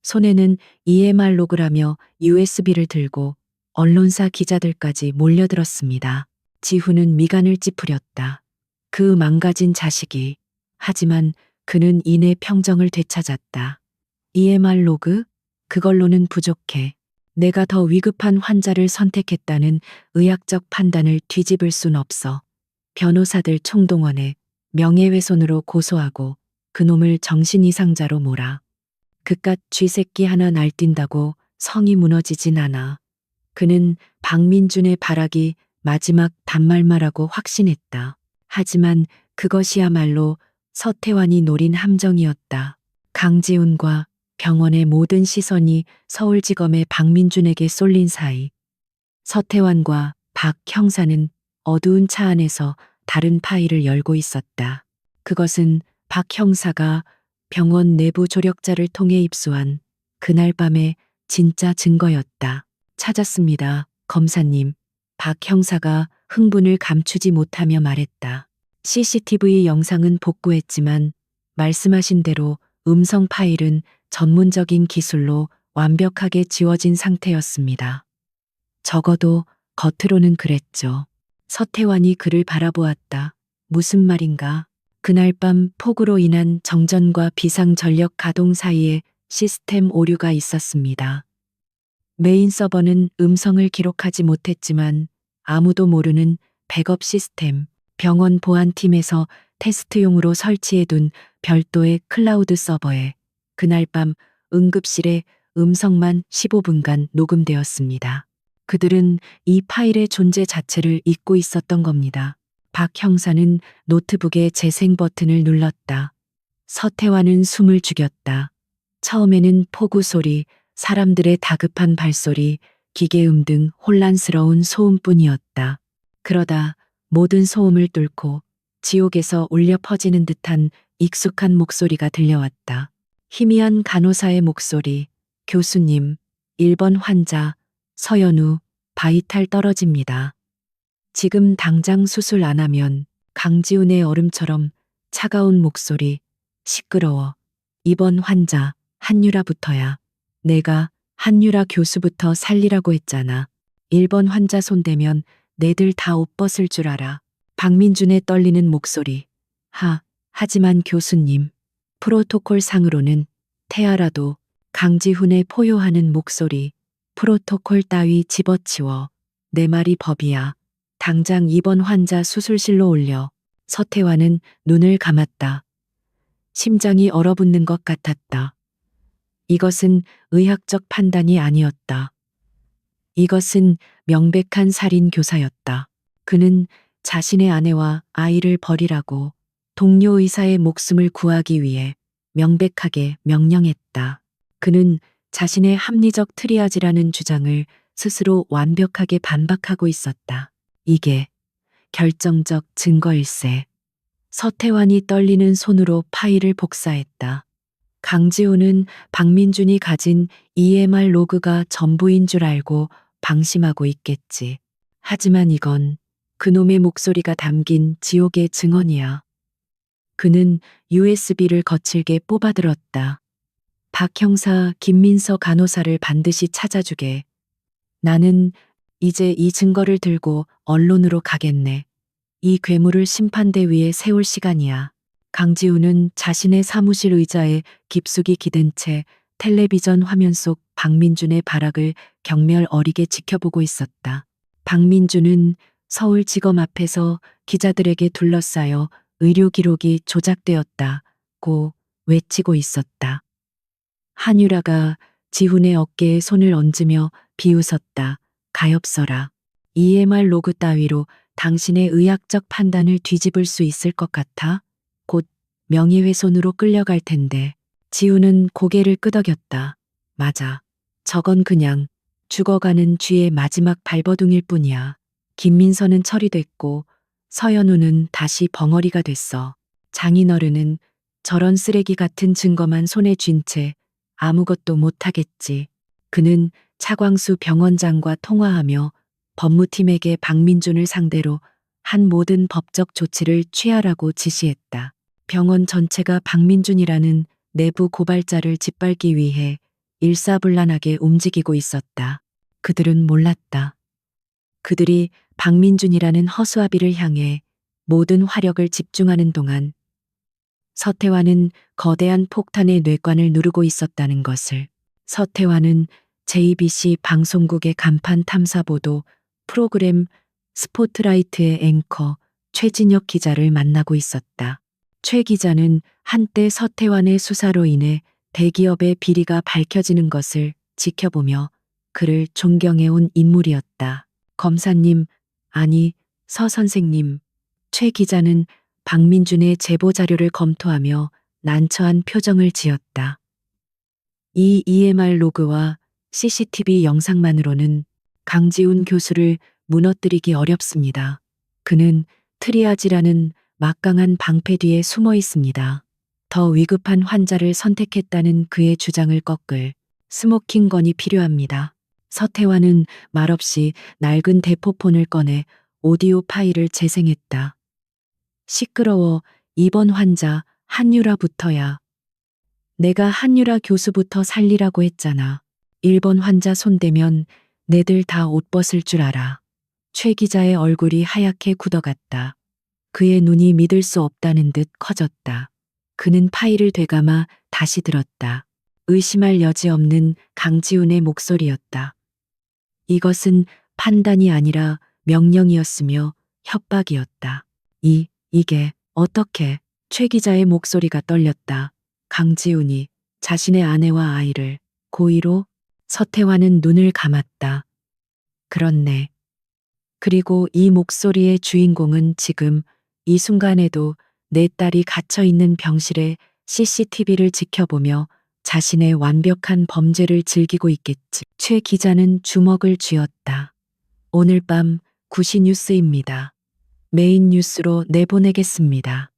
A: 손에는 EMR 로그라며 USB를 들고 언론사 기자들까지 몰려들었습니다. 지훈은 미간을 찌푸렸다. 그 망가진 자식이. 하지만 그는 이내 평정을 되찾았다. EMR 로그? 그걸로는 부족해. 내가 더 위급한 환자를 선택했다는 의학적 판단을 뒤집을 순 없어. 변호사들 총동원해 명예훼손으로 고소하고 그놈을 정신이상자로 몰아. 그깟 쥐새끼 하나 날뛴다고 성이 무너지진 않아. 그는 박민준의 발악이 마지막 단말마라고 확신했다. 하지만 그것이야말로 서태환이 노린 함정이었다. 강지훈과 병원의 모든 시선이 서울지검의 박민준에게 쏠린 사이 서태환과 박 형사는 어두운 차 안에서 다른 파일을 열고 있었다. 그것은 박 형사가 병원 내부 조력자를 통해 입수한 그날 밤의 진짜 증거였다. 찾았습니다, 검사님. 박 형사가 흥분을 감추지 못하며 말했다. CCTV 영상은 복구했지만 말씀하신 대로 음성 파일은 전문적인 기술로 완벽하게 지워진 상태였습니다. 적어도 겉으로는 그랬죠. 서태환이 그를 바라보았다. 무슨 말인가? 그날 밤 폭우로 인한 정전과 비상 전력 가동 사이에 시스템 오류가 있었습니다. 메인 서버는 음성을 기록하지 못했지만 아무도 모르는 백업 시스템, 병원 보안팀에서 테스트용으로 설치해둔 별도의 클라우드 서버에 그날 밤 응급실의 음성만 15분간 녹음되었습니다. 그들은 이 파일의 존재 자체를 잊고 있었던 겁니다. 박 형사는 노트북의 재생 버튼을 눌렀다. 서태환은 숨을 죽였다. 처음에는 폭우 소리, 사람들의 다급한 발소리, 기계음 등 혼란스러운 소음뿐이었다. 그러다 모든 소음을 뚫고 지옥에서 울려 퍼지는 듯한 익숙한 목소리가 들려왔다. 희미한 간호사의 목소리. 교수님, 1번 환자, 서연우, 바이탈 떨어집니다. 지금 당장 수술 안 하면. 강지훈의 얼음처럼 차가운 목소리. 시끄러워. 2번 환자, 한유라부터야. 내가 한유라 교수부터 살리라고 했잖아. 1번 환자 손대면 내들 다 옷 벗을 줄 알아. 박민준의 떨리는 목소리. 하지만 교수님. 프로토콜 상으로는 태아라도. 강지훈의 포효하는 목소리. 프로토콜 따위 집어치워. 내 말이 법이야. 당장 2번 환자 수술실로 올려. 서태환은 눈을 감았다. 심장이 얼어붙는 것 같았다. 이것은 의학적 판단이 아니었다. 이것은 명백한 살인 교사였다. 그는 자신의 아내와 아이를 버리라고 동료 의사의 목숨을 구하기 위해 명백하게 명령했다. 그는 자신의 합리적 트리아지라는 주장을 스스로 완벽하게 반박하고 있었다. 이게 결정적 증거일세. 서태환이 떨리는 손으로 파일을 복사했다. 강지훈은 박민준이 가진 EMR 로그가 전부인 줄 알고 방심하고 있겠지. 하지만 이건 그놈의 목소리가 담긴 지옥의 증언이야. 그는 USB를 거칠게 뽑아들었다. 박 형사, 김민서 간호사를 반드시 찾아주게. 나는 이제 이 증거를 들고 언론으로 가겠네. 이 괴물을 심판대 위에 세울 시간이야. 강지우는 자신의 사무실 의자에 깊숙이 기댄 채 텔레비전 화면 속 박민준의 발악을 경멸 어리게 지켜보고 있었다. 박민준은 서울지검 앞에서 기자들에게 둘러싸여 의료 기록이 조작되었다고 외치고 있었다. 한유라가 지훈의 어깨에 손을 얹으며 비웃었다. 가엾어라. EMR 로그 따위로 당신의 의학적 판단을 뒤집을 수 있을 것 같아? 곧 명예훼손으로 끌려갈 텐데. 지훈은 고개를 끄덕였다. 맞아. 저건 그냥 죽어가는 쥐의 마지막 발버둥일 뿐이야. 김민서는 처리됐고 서연우는 다시 벙어리가 됐어. 장인어른은 저런 쓰레기 같은 증거만 손에 쥔 채 아무것도 못하겠지. 그는 차광수 병원장과 통화하며 법무팀에게 박민준을 상대로 한 모든 법적 조치를 취하라고 지시했다. 병원 전체가 박민준이라는 내부 고발자를 짓밟기 위해 일사불란하게 움직이고 있었다. 그들은 몰랐다. 그들이 박민준이라는 허수아비를 향해 모든 화력을 집중하는 동안 서태환은 거대한 폭탄의 뇌관을 누르고 있었다는 것을. 서태환은 JBC 방송국의 간판 탐사보도 프로그램 스포트라이트의 앵커 최진혁 기자를 만나고 있었다. 최 기자는 한때 서태환의 수사로 인해 대기업의 비리가 밝혀지는 것을 지켜보며 그를 존경해온 인물이었다. 검사님, 아니, 서 선생님. 최 기자는 박민준의 제보 자료를 검토하며 난처한 표정을 지었다. 이 EMR 로그와 CCTV 영상만으로는 강지훈 교수를 무너뜨리기 어렵습니다. 그는 트리아지라는 막강한 방패 뒤에 숨어 있습니다. 더 위급한 환자를 선택했다는 그의 주장을 꺾을 스모킹 건이 필요합니다. 서태환은 말없이 낡은 대포폰을 꺼내 오디오 파일을 재생했다. 시끄러워. 이번 환자 한유라부터야. 내가 한유라 교수부터 살리라고 했잖아. 1번 환자 손대면 내들 다 옷 벗을 줄 알아. 최 기자의 얼굴이 하얗게 굳어갔다. 그의 눈이 믿을 수 없다는 듯 커졌다. 그는 파일을 되감아 다시 들었다. 의심할 여지 없는 강지훈의 목소리였다. 이것은 판단이 아니라 명령이었으며 협박이었다. 이게 어떻게? 최 기자의 목소리가 떨렸다. 강지훈이 자신의 아내와 아이를 고의로? 서태환은 눈을 감았다. 그렇네. 그리고 이 목소리의 주인공은 지금 이 순간에도 내 딸이 갇혀 있는 병실에 CCTV를 지켜보며 자신의 완벽한 범죄를 즐기고 있겠지. 최 기자는 주먹을 쥐었다. 오늘 밤 9시 뉴스입니다. 메인 뉴스로 내보내겠습니다.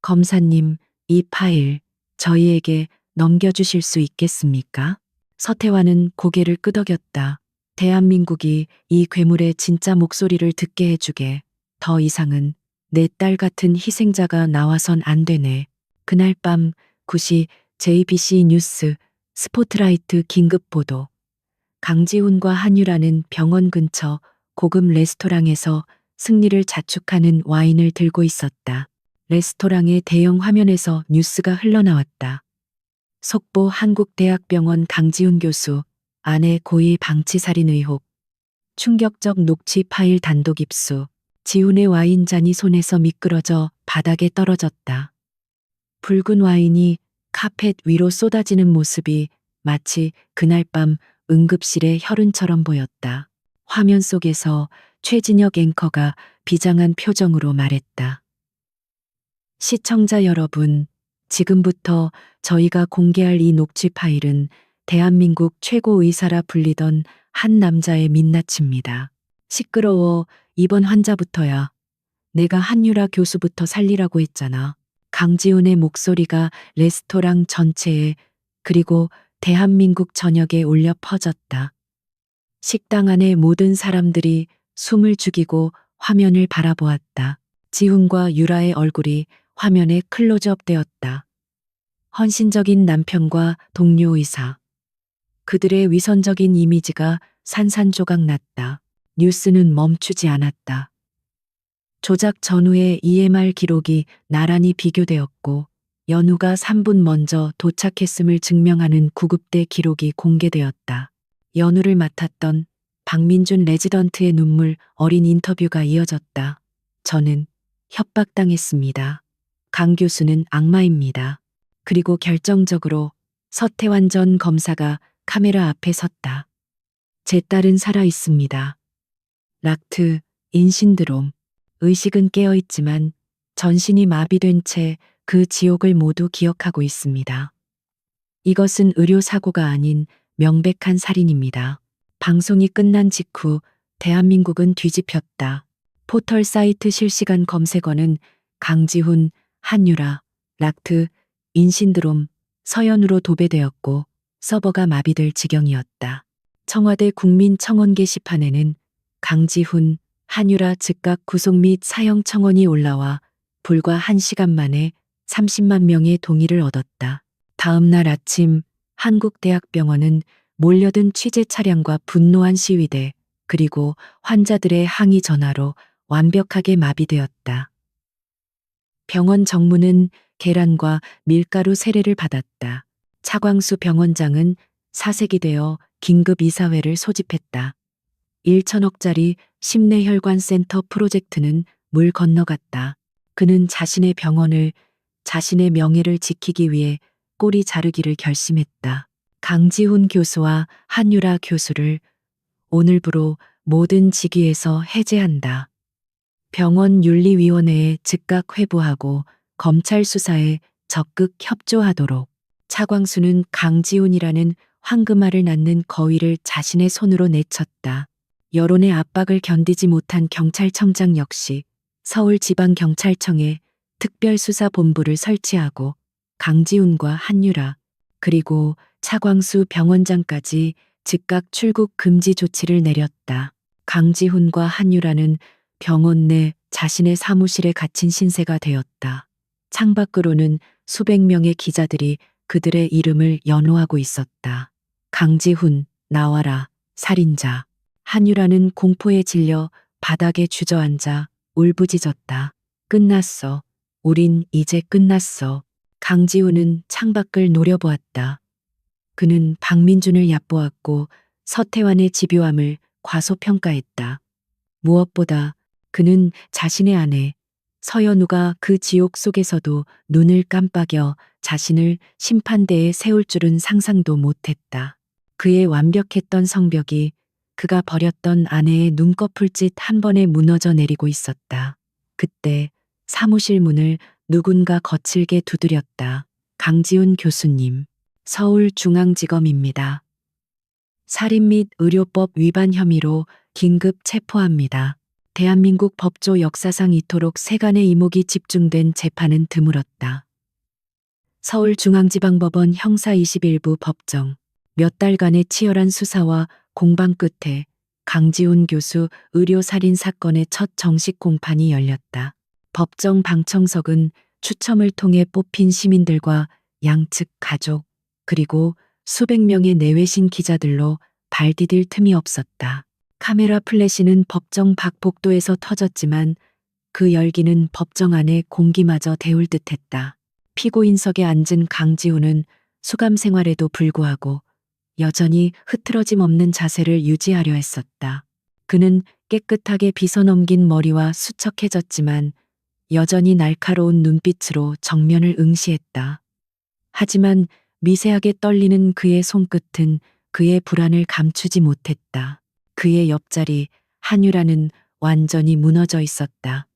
A: 검사님, 이 파일 저희에게 넘겨주실 수 있겠습니까? 서태환은 고개를 끄덕였다. 대한민국이 이 괴물의 진짜 목소리를 듣게 해주게. 더 이상은 내 딸 같은 희생자가 나와선 안 되네. 그날 밤 9시 JBC 뉴스 스포트라이트 긴급 보도. 강지훈과 한유라는 병원 근처 고급 레스토랑에서 승리를 자축하는 와인을 들고 있었다. 레스토랑의 대형 화면에서 뉴스가 흘러나왔다. 속보 한국대학병원 강지훈 교수, 아내 고의 방치살인 의혹. 충격적 녹취 파일 단독 입수. 지훈의 와인잔이 손에서 미끄러져 바닥에 떨어졌다. 붉은 와인이 카펫 위로 쏟아지는 모습이 마치 그날 밤 응급실의 혈흔처럼 보였다. 화면 속에서 최진혁 앵커가 비장한 표정으로 말했다. 시청자 여러분, 지금부터 저희가 공개할 이 녹취 파일은 대한민국 최고 의사라 불리던 한 남자의 민낯입니다. 시끄러워. 이번 환자부터야. 내가 한유라 교수부터 살리라고 했잖아. 강지훈의 목소리가 레스토랑 전체에 그리고 대한민국 전역에 울려 퍼졌다. 식당 안의 모든 사람들이 숨을 죽이고 화면을 바라보았다. 지훈과 유라의 얼굴이 화면에 클로즈업 되었다. 헌신적인 남편과 동료 의사. 그들의 위선적인 이미지가 산산조각 났다. 뉴스는 멈추지 않았다. 조작 전후의 EMR 기록이 나란히 비교되었고 연우가 3분 먼저 도착했음을 증명하는 구급대 기록이 공개되었다. 연우를 맡았던 박민준 레지던트의 눈물 어린 인터뷰가 이어졌다. 저는 협박당했습니다. 강 교수는 악마입니다. 그리고 결정적으로 서태환 전 검사가 카메라 앞에 섰다. 제 딸은 살아 있습니다. 락트, 인신드롬. 의식은 깨어있지만 전신이 마비된 채 그 지옥을 모두 기억하고 있습니다. 이것은 의료사고가 아닌 명백한 살인입니다. 방송이 끝난 직후 대한민국은 뒤집혔다. 포털 사이트 실시간 검색어는 강지훈, 한유라, 락트, 인신드롬, 서연으로 도배되었고 서버가 마비될 지경이었다. 청와대 국민청원 게시판에는 강지훈, 한유라 즉각 구속 및 사형 청원이 올라와 불과 1시간 만에 30만 명의 동의를 얻었다. 다음 날 아침 한국대학병원은 몰려든 취재 차량과 분노한 시위대 그리고 환자들의 항의 전화로 완벽하게 마비되었다. 병원 정문은 계란과 밀가루 세례를 받았다. 차광수 병원장은 사색이 되어 긴급 이사회를 소집했다. 1천억짜리 심내혈관센터 프로젝트는 물 건너갔다. 그는 자신의 병원을, 자신의 명예를 지키기 위해 꼬리 자르기를 결심했다. 강지훈 교수와 한유라 교수를 오늘부로 모든 직위에서 해제한다. 병원 윤리위원회에 즉각 회부하고 검찰 수사에 적극 협조하도록. 차광수는 강지훈이라는 황금알을 낳는 거위를 자신의 손으로 내쳤다. 여론의 압박을 견디지 못한 경찰청장 역시 서울지방경찰청에 특별수사본부를 설치하고 강지훈과 한유라 그리고 차광수 병원장까지 즉각 출국 금지 조치를 내렸다. 강지훈과 한유라는 병원 내 자신의 사무실에 갇힌 신세가 되었다. 창밖으로는 수백 명의 기자들이 그들의 이름을 연호하고 있었다. 강지훈, 나와라, 살인자. 한유라는 공포에 질려 바닥에 주저앉아 울부짖었다. 끝났어. 우린 이제 끝났어. 강지훈은 창밖을 노려보았다. 그는 박민준을 얕보았고 서태환의 집요함을 과소평가했다. 무엇보다 그는 자신의 아내 서연우가 그 지옥 속에서도 눈을 깜빡여 자신을 심판대에 세울 줄은 상상도 못했다. 그의 완벽했던 성벽이 그가 버렸던 아내의 눈꺼풀짓 한 번에 무너져 내리고 있었다. 그때 사무실 문을 누군가 거칠게 두드렸다. 강지훈 교수님, 서울중앙지검입니다. 살인 및 의료법 위반 혐의로 긴급 체포합니다. 대한민국 법조 역사상 이토록 세간의 이목이 집중된 재판은 드물었다. 서울중앙지방법원 형사 21부 법정. 몇 달간의 치열한 수사와 공방 끝에 강지훈 교수 의료살인 사건의 첫 정식 공판이 열렸다. 법정 방청석은 추첨을 통해 뽑힌 시민들과 양측 가족 그리고 수백 명의 내외신 기자들로 발 디딜 틈이 없었다. 카메라 플래시는 법정 밖 복도에서 터졌지만 그 열기는 법정 안의 공기마저 데울 듯했다. 피고인석에 앉은 강지훈은 수감 생활에도 불구하고 여전히 흐트러짐 없는 자세를 유지하려 했었다. 그는 깨끗하게 빗어넘긴 머리와 수척해졌지만 여전히 날카로운 눈빛으로 정면을 응시했다. 하지만 미세하게 떨리는 그의 손끝은 그의 불안을 감추지 못했다. 그의 옆자리 한유라는 완전히 무너져 있었다.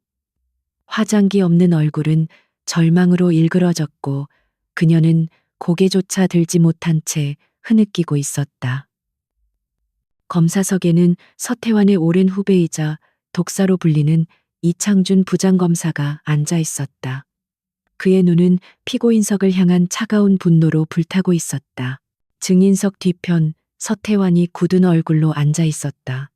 A: 화장기 없는 얼굴은 절망으로 일그러졌고 그녀는 고개조차 들지 못한 채 흐느끼고 있었다. 검사석에는 서태환의 오랜 후배이자 독사로 불리는 이창준 부장검사가 앉아 있었다. 그의 눈은 피고인석을 향한 차가운 분노로 불타고 있었다. 증인석 뒤편 서태환이 굳은 얼굴로 앉아 있었다.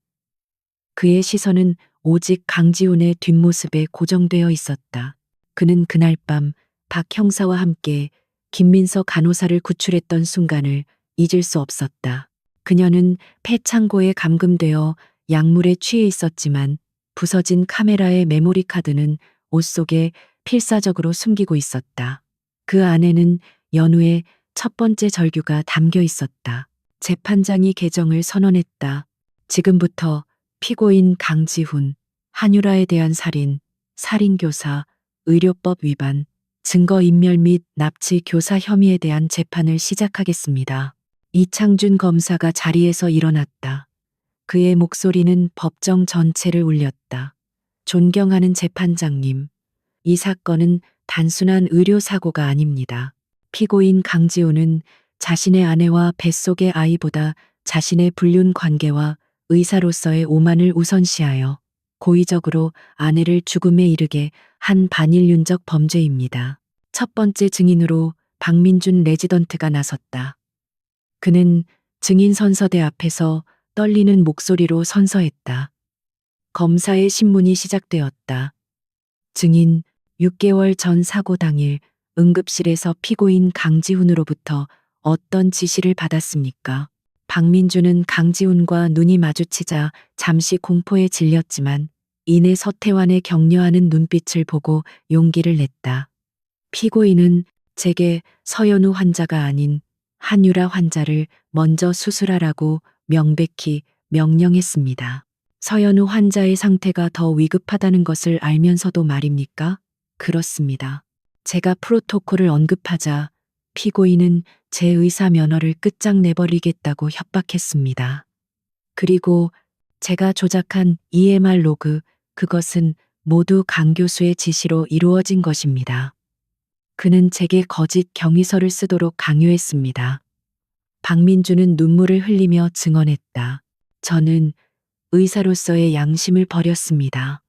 A: 그의 시선은 오직 강지훈의 뒷모습에 고정되어 있었다. 그는 그날 밤 박 형사와 함께 김민석 간호사를 구출했던 순간을 잊을 수 없었다. 그녀는 폐창고에 감금되어 약물에 취해 있었지만 부서진 카메라의 메모리 카드는 옷 속에 필사적으로 숨기고 있었다. 그 안에는 연우의 첫 번째 절규가 담겨 있었다. 재판장이 개정을 선언했다. 지금부터 피고인 강지훈, 한유라에 대한 살인, 살인교사, 의료법 위반, 증거인멸 및 납치 교사 혐의에 대한 재판을 시작하겠습니다. 이창준 검사가 자리에서 일어났다. 그의 목소리는 법정 전체를 울렸다. 존경하는 재판장님, 이 사건은 단순한 의료사고가 아닙니다. 피고인 강지훈은 자신의 아내와 뱃속의 아이보다 자신의 불륜 관계와 의사로서의 오만을 우선시하여 고의적으로 아내를 죽음에 이르게 한 반인륜적 범죄입니다. 첫 번째 증인으로 박민준 레지던트가 나섰다. 그는 증인 선서대 앞에서 떨리는 목소리로 선서했다. 검사의 신문이 시작되었다. 증인 6개월 전 사고 당일 응급실에서 피고인 강지훈으로부터 어떤 지시를 받았습니까? 박민주는 강지훈과 눈이 마주치자 잠시 공포에 질렸지만 이내 서태환의 격려하는 눈빛을 보고 용기를 냈다. 피고인은 제게 서연우 환자가 아닌 한유라 환자를 먼저 수술하라고 명백히 명령했습니다. 서연우 환자의 상태가 더 위급하다는 것을 알면서도 말입니까? 그렇습니다. 제가 프로토콜을 언급하자 피고인은 제 의사 면허를 끝장내버리겠다고 협박했습니다. 그리고 제가 조작한 EMR 로그, 그것은 모두 강 교수의 지시로 이루어진 것입니다. 그는 제게 거짓 경위서를 쓰도록 강요했습니다. 박민주는 눈물을 흘리며 증언했다. 저는 의사로서의 양심을 버렸습니다.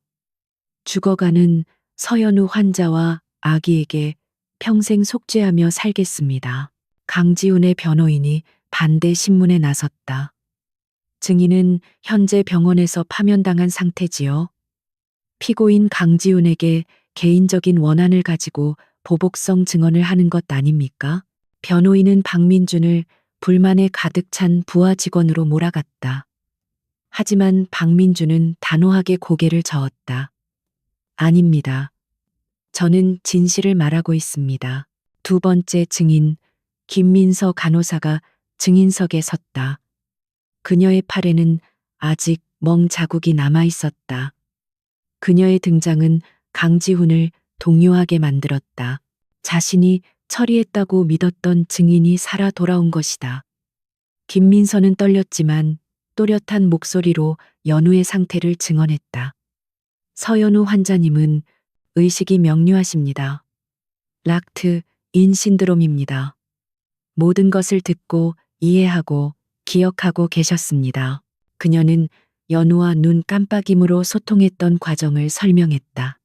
A: 죽어가는 서연우 환자와 아기에게 평생 속죄하며 살겠습니다. 강지훈의 변호인이 반대 신문에 나섰다. 증인은 현재 병원에서 파면당한 상태지요. 피고인 강지훈에게 개인적인 원한을 가지고 보복성 증언을 하는 것 아닙니까? 변호인은 박민준을 불만에 가득 찬 부하 직원으로 몰아갔다. 하지만 박민준은 단호하게 고개를 저었다. 아닙니다. 저는 진실을 말하고 있습니다. 두 번째 증인 김민서 간호사가 증인석에 섰다. 그녀의 팔에는 아직 멍 자국이 남아 있었다. 그녀의 등장은 강지훈을 동요하게 만들었다. 자신이 처리했다고 믿었던 증인이 살아 돌아온 것이다. 김민서는 떨렸지만 또렷한 목소리로 연우의 상태를 증언했다. 서연우 환자님은 의식이 명료하십니다. 락트 인 신드롬입니다. 모든 것을 듣고 이해하고 기억하고 계셨습니다. 그녀는 연우와 눈 깜빡임으로 소통했던 과정을 설명했다.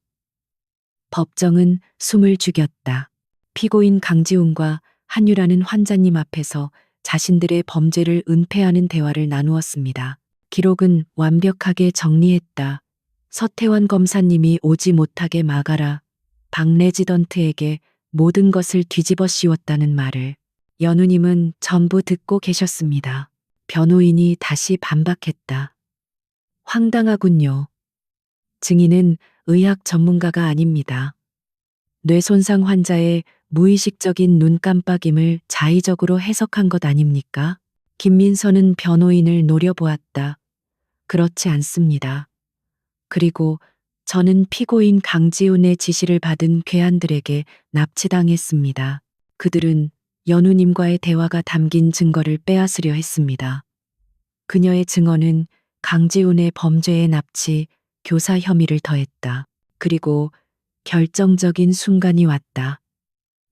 A: 법정은 숨을 죽였다. 피고인 강지훈과 한유라는 환자님 앞에서 자신들의 범죄를 은폐하는 대화를 나누었습니다. 기록은 완벽하게 정리했다. 서태환 검사님이 오지 못하게 막아라. 박 레지던트에게 모든 것을 뒤집어 씌웠다는 말을 연우님은 전부 듣고 계셨습니다. 변호인이 다시 반박했다. 황당하군요. 증인은 의학 전문가가 아닙니다. 뇌손상 환자의 무의식적인 눈 깜빡임을 자의적으로 해석한 것 아닙니까? 김민서는 변호인을 노려보았다. 그렇지 않습니다. 그리고 저는 피고인 강지훈의 지시를 받은 괴한들에게 납치당했습니다. 그들은 연우님과의 대화가 담긴 증거를 빼앗으려 했습니다. 그녀의 증언은 강지훈의 범죄의 납치, 교사 혐의를 더했다. 그리고 결정적인 순간이 왔다.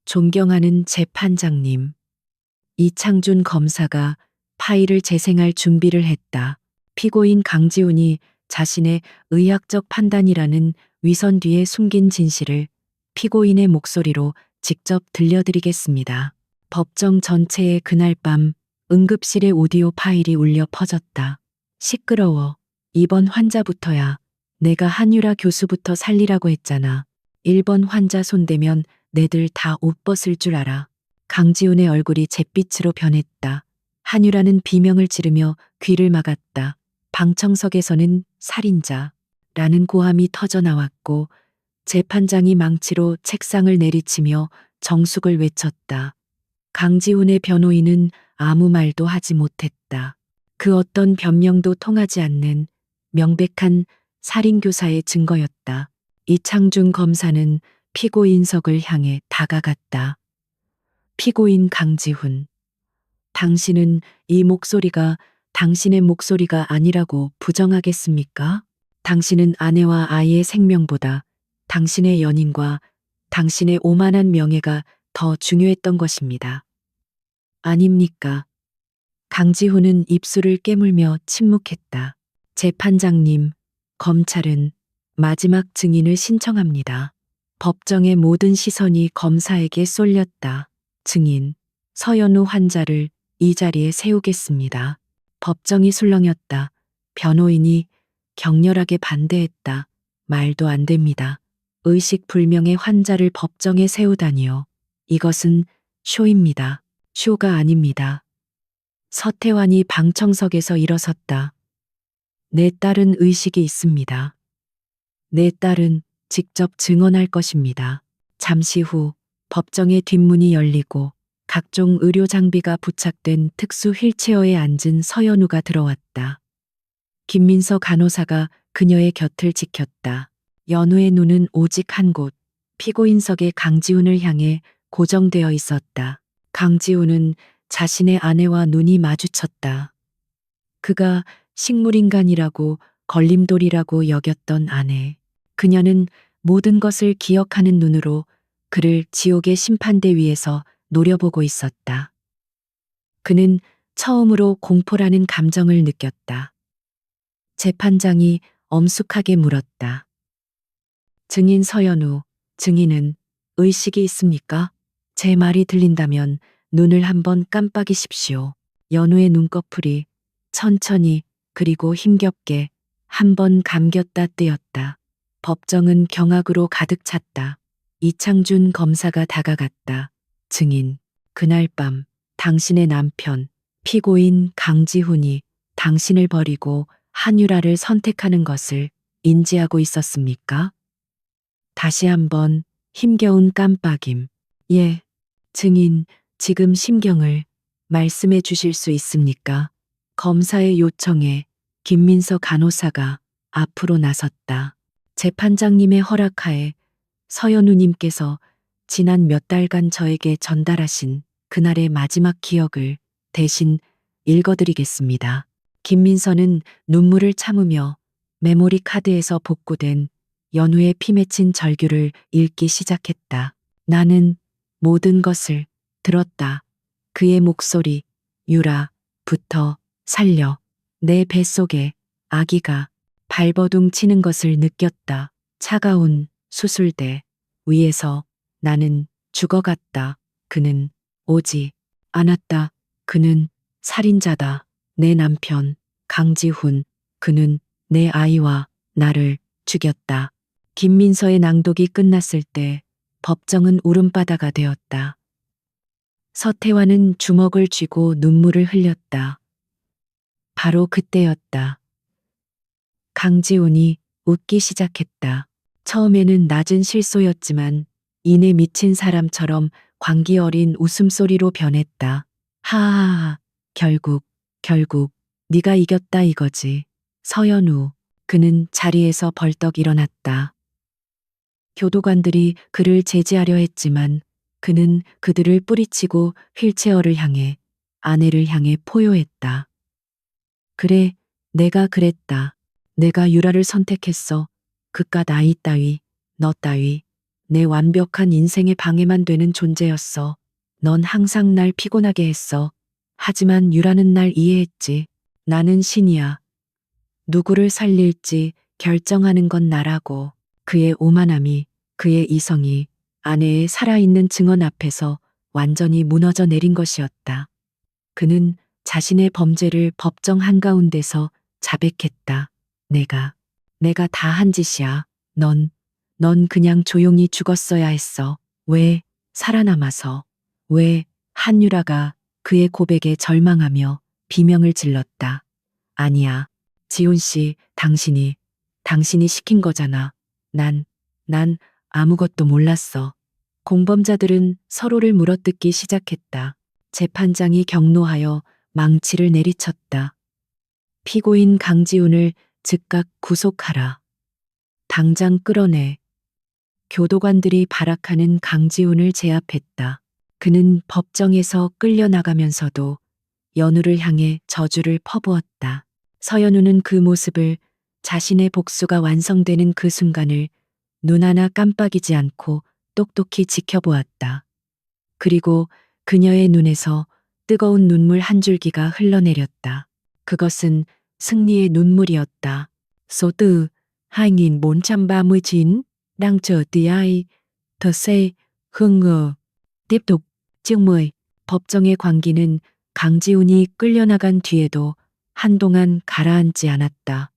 A: 존경하는 재판장님. 이창준 검사가 파일을 재생할 준비를 했다. 피고인 강지훈이 자신의 의학적 판단이라는 위선 뒤에 숨긴 진실을 피고인의 목소리로 직접 들려드리겠습니다. 법정 전체에 그날 밤 응급실의 오디오 파일이 울려 퍼졌다. 시끄러워. 이번 환자부터야. 내가 한유라 교수부터 살리라고 했잖아. 1번 환자 손대면 내들 다 옷 벗을 줄 알아. 강지훈의 얼굴이 잿빛으로 변했다. 한유라는 비명을 지르며 귀를 막았다. 방청석에서는 살인자라는 고함이 터져 나왔고 재판장이 망치로 책상을 내리치며 정숙을 외쳤다. 강지훈의 변호인은 아무 말도 하지 못했다. 그 어떤 변명도 통하지 않는 명백한 살인교사의 증거였다. 이창준 검사는 피고인석을 향해 다가갔다. 피고인 강지훈. 당신은 이 목소리가 당신의 목소리가 아니라고 부정하겠습니까? 당신은 아내와 아이의 생명보다 당신의 연인과 당신의 오만한 명예가 더 중요했던 것입니다. 아닙니까? 강지훈은 입술을 깨물며 침묵했다. 재판장님, 검찰은 마지막 증인을 신청합니다. 법정의 모든 시선이 검사에게 쏠렸다. 증인, 서연우 환자를 이 자리에 세우겠습니다. 법정이 술렁였다. 변호인이 격렬하게 반대했다. 말도 안 됩니다. 의식 불명의 환자를 법정에 세우다니요. 이것은 쇼입니다. 쇼가 아닙니다. 서태환이 방청석에서 일어섰다. 내 딸은 의식이 있습니다. 내 딸은 직접 증언할 것입니다. 잠시 후 법정의 뒷문이 열리고 각종 의료 장비가 부착된 특수 휠체어에 앉은 서연우가 들어왔다. 김민서 간호사가 그녀의 곁을 지켰다. 연우의 눈은 오직 한 곳, 피고인석의 강지훈을 향해 고정되어 있었다. 강지훈은 자신의 아내와 눈이 마주쳤다. 그가 식물인간이라고 걸림돌이라고 여겼던 아내. 그녀는 모든 것을 기억하는 눈으로 그를 지옥의 심판대 위에서 노려보고 있었다. 그는 처음으로 공포라는 감정을 느꼈다. 재판장이 엄숙하게 물었다. 증인 서연우, 증인은 의식이 있습니까? 제 말이 들린다면 눈을 한번 깜빡이십시오. 연우의 눈꺼풀이 천천히 그리고 힘겹게 한 번 감겼다 떼었다. 법정은 경악으로 가득 찼다. 이창준 검사가 다가갔다. 증인, 그날 밤 당신의 남편, 피고인 강지훈이 당신을 버리고 한유라를 선택하는 것을 인지하고 있었습니까? 다시 한번 힘겨운 깜빡임. 예, 증인, 지금 심경을 말씀해 주실 수 있습니까? 검사의 요청에 김민서 간호사가 앞으로 나섰다. 재판장님의 허락하에 서연우님께서 지난 몇 달간 저에게 전달하신 그날의 마지막 기억을 대신 읽어드리겠습니다. 김민서는 눈물을 참으며 메모리 카드에서 복구된 연우의 피 맺힌 절규를 읽기 시작했다. 나는 모든 것을 들었다. 그의 목소리, 유라부터 살려 내 뱃속에 아기가 발버둥 치는 것을 느꼈다. 차가운 수술대 위에서 나는 죽어갔다. 그는 오지 않았다. 그는 살인자다. 내 남편 강지훈. 그는 내 아이와 나를 죽였다. 김민서의 낭독이 끝났을 때 법정은 울음바다가 되었다. 서태환은 주먹을 쥐고 눈물을 흘렸다. 바로 그때였다. 강지훈이 웃기 시작했다. 처음에는 낮은 실소였지만 이내 미친 사람처럼 광기 어린 웃음소리로 변했다. 하하하, 결국 네가 이겼다 이거지. 서연우. 그는 자리에서 벌떡 일어났다. 교도관들이 그를 제지하려 했지만 그는 그들을 뿌리치고 휠체어를 향해 아내를 향해 포효했다. 그래, 내가 그랬다. 내가 유라를 선택했어. 그깟 아이 따위, 너 따위. 내 완벽한 인생의 방해만 되는 존재였어. 넌 항상 날 피곤하게 했어. 하지만 유라는 날 이해했지. 나는 신이야. 누구를 살릴지 결정하는 건 나라고. 그의 오만함이, 그의 이성이 아내의 살아있는 증언 앞에서 완전히 무너져 내린 것이었다. 그는 자신의 범죄를 법정 한가운데서 자백했다. 내가 다 한 짓이야. 넌 그냥 조용히 죽었어야 했어. 왜 살아남아서? 왜 한유라가 그의 고백에 절망하며 비명을 질렀다. 아니야. 지훈 씨, 당신이 시킨 거잖아. 난 아무것도 몰랐어. 공범자들은 서로를 물어뜯기 시작했다. 재판장이 경로하여 망치를 내리쳤다. 피고인 강지훈을 즉각 구속하라. 당장 끌어내. 교도관들이 발악하는 강지훈을 제압했다. 그는 법정에서 끌려나가면서도 연우를 향해 저주를 퍼부었다. 서연우는 그 모습을, 자신의 복수가 완성되는 그 순간을 눈 하나 깜빡이지 않고 똑똑히 지켜보았다. 그리고 그녀의 눈에서 뜨거운 눈물 한 줄기가 흘러내렸다. 그것은 승리의 눈물이었다. 소뜨 2439 đang chờ tí ai. Thật sẽ không ngờ. tiếp tục chương 10. 법정의 광기는 강지훈이 끌려나간 뒤에도 한동안 가라앉지 않았다.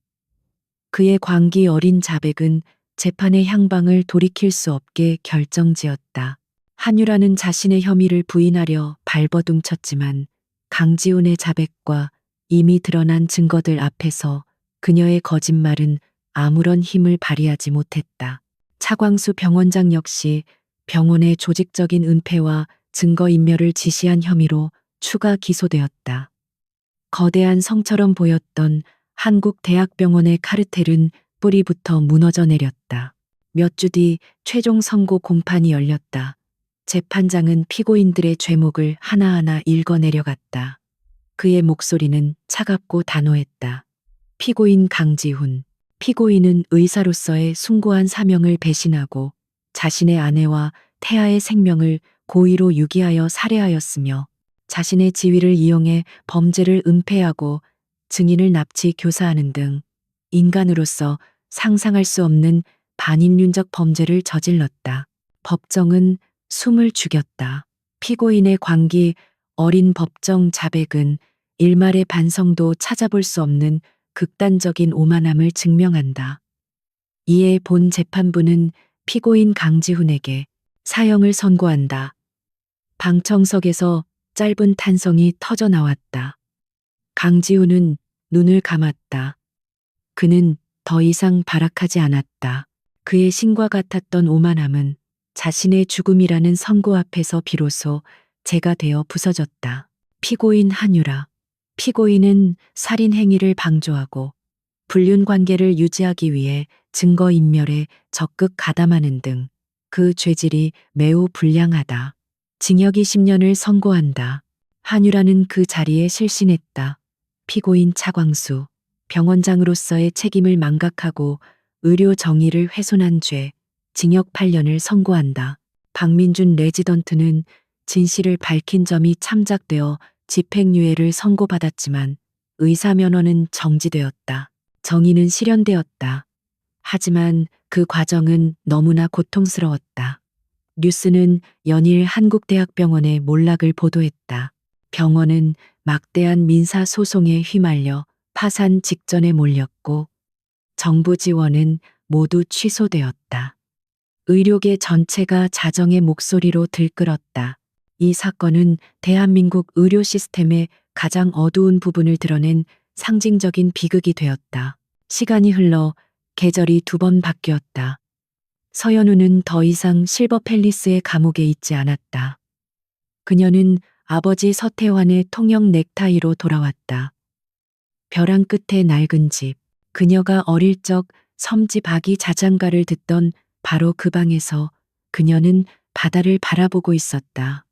A: 그의 광기 어린 자백은 재판의 향방을 돌이킬 수 없게 결정지었다. 한유라는 자신의 혐의를 부인하려 발버둥쳤지만 강지훈의 자백과 이미 드러난 증거들 앞에서 그녀의 거짓말은 아무런 힘을 발휘하지 못했다. 차광수 병원장 역시 병원의 조직적인 은폐와 증거인멸을 지시한 혐의로 추가 기소되었다. 거대한 성처럼 보였던 한국대학병원의 카르텔은 뿌리부터 무너져 내렸다. 몇 주 뒤 최종 선고 공판이 열렸다. 재판장은 피고인들의 죄목을 하나하나 읽어내려갔다. 그의 목소리는 차갑고 단호했다. 피고인 강지훈. 피고인은 의사로서의 숭고한 사명을 배신하고 자신의 아내와 태아의 생명을 고의로 유기하여 살해하였으며 자신의 지위를 이용해 범죄를 은폐하고 증인을 납치 교사하는 등 인간으로서 상상할 수 없는 반인륜적 범죄를 저질렀다. 법정은 숨을 죽였다. 피고인의 광기 어린 법정 자백은 일말의 반성도 찾아볼 수 없는 극단적인 오만함을 증명한다. 이에 본 재판부는 피고인 강지훈에게 사형을 선고한다. 방청석에서 짧은 탄성이 터져 나왔다. 강지훈은 눈을 감았다. 그는 더 이상 발악하지 않았다. 그의 신과 같았던 오만함은 자신의 죽음이라는 선고 앞에서 비로소 재가 되어 부서졌다. 피고인 한유라. 피고인은 살인 행위를 방조하고 불륜 관계를 유지하기 위해 증거인멸에 적극 가담하는 등 그 죄질이 매우 불량하다. 징역 20년을 선고한다. 한유라는 그 자리에 실신했다. 피고인 차광수. 병원장으로서의 책임을 망각하고 의료 정의를 훼손한 죄, 징역 8년을 선고한다. 박민준 레지던트는 진실을 밝힌 점이 참작되어 집행유예를 선고받았지만 의사면허는 정지되었다. 정의는 실현되었다. 하지만 그 과정은 너무나 고통스러웠다. 뉴스는 연일 한국대학병원의 몰락을 보도했다. 병원은 막대한 민사소송에 휘말려 파산 직전에 몰렸고 정부 지원은 모두 취소되었다. 의료계 전체가 자정의 목소리로 들끓었다. 이 사건은 대한민국 의료 시스템의 가장 어두운 부분을 드러낸 상징적인 비극이 되었다. 시간이 흘러 계절이 2번 바뀌었다. 서연우는 더 이상 실버팰리스의 감옥에 있지 않았다. 그녀는 아버지 서태환의 통영 넥타이로 돌아왔다. 벼랑 끝에 낡은 집. 그녀가 어릴 적 섬집 아기 자장가를 듣던 바로 그 방에서 그녀는 바다를 바라보고 있었다.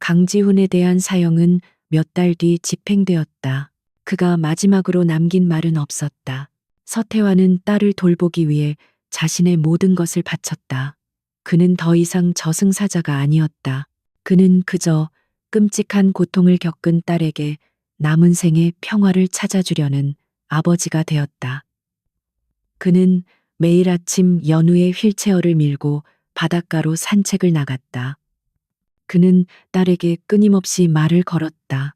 A: 강지훈에 대한 사형은 몇 달 뒤 집행되었다. 그가 마지막으로 남긴 말은 없었다. 서태환은 딸을 돌보기 위해 자신의 모든 것을 바쳤다. 그는 더 이상 저승사자가 아니었다. 그는 그저 끔찍한 고통을 겪은 딸에게 남은 생의 평화를 찾아주려는 아버지가 되었다. 그는 매일 아침 연우의 휠체어를 밀고 바닷가로 산책을 나갔다. 그는 딸에게 끊임없이 말을 걸었다.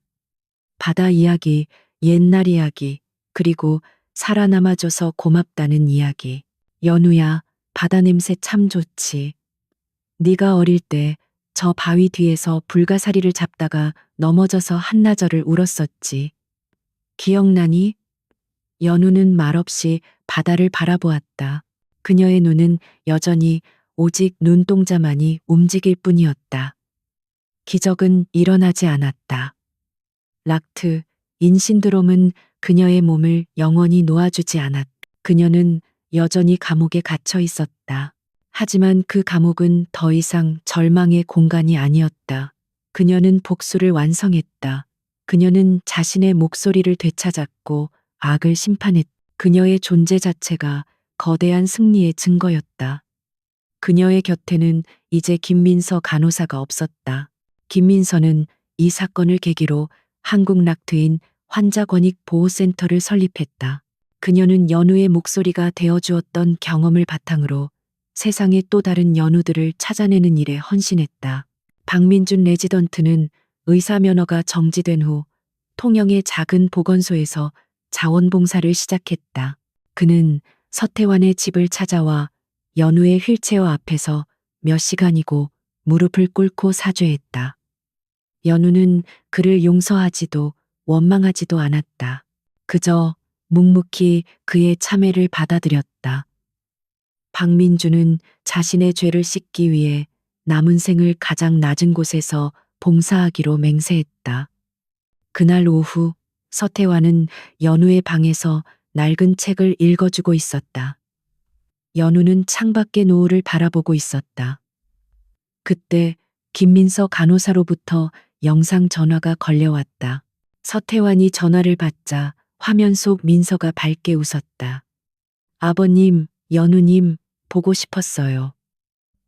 A: 바다 이야기, 옛날 이야기, 그리고 살아남아줘서 고맙다는 이야기. 연우야, 바다 냄새 참 좋지. 네가 어릴 때 저 바위 뒤에서 불가사리를 잡다가 넘어져서 한나절을 울었었지. 기억나니? 연우는 말없이 바다를 바라보았다. 그녀의 눈은 여전히 오직 눈동자만이 움직일 뿐이었다. 기적은 일어나지 않았다. 락트, 인신드롬은 그녀의 몸을 영원히 놓아주지 않았다. 그녀는 여전히 감옥에 갇혀 있었다. 하지만 그 감옥은 더 이상 절망의 공간이 아니었다. 그녀는 복수를 완성했다. 그녀는 자신의 목소리를 되찾았고 악을 심판했다. 그녀의 존재 자체가 거대한 승리의 증거였다. 그녀의 곁에는 이제 김민서 간호사가 없었다. 김민서는 이 사건을 계기로 한국 락트인 환자권익보호센터를 설립했다. 그녀는 연우의 목소리가 되어주었던 경험을 바탕으로 세상의 또 다른 연우들을 찾아내는 일에 헌신했다. 박민준 레지던트는 의사 면허가 정지된 후 통영의 작은 보건소에서 자원봉사를 시작했다. 그는 서태환의 집을 찾아와 연우의 휠체어 앞에서 몇 시간이고 무릎을 꿇고 사죄했다. 연우는 그를 용서하지도 원망하지도 않았다. 그저 묵묵히 그의 참회를 받아들였다. 박민주는 자신의 죄를 씻기 위해 남은 생을 가장 낮은 곳에서 봉사하기로 맹세했다. 그날 오후 서태환은 연우의 방에서 낡은 책을 읽어주고 있었다. 연우는 창밖의 노을을 바라보고 있었다. 그때 김민서 간호사로부터 영상 전화가 걸려왔다. 서태환이 전화를 받자 화면 속 민서가 밝게 웃었다. 아버님, 연우님, 보고 싶었어요.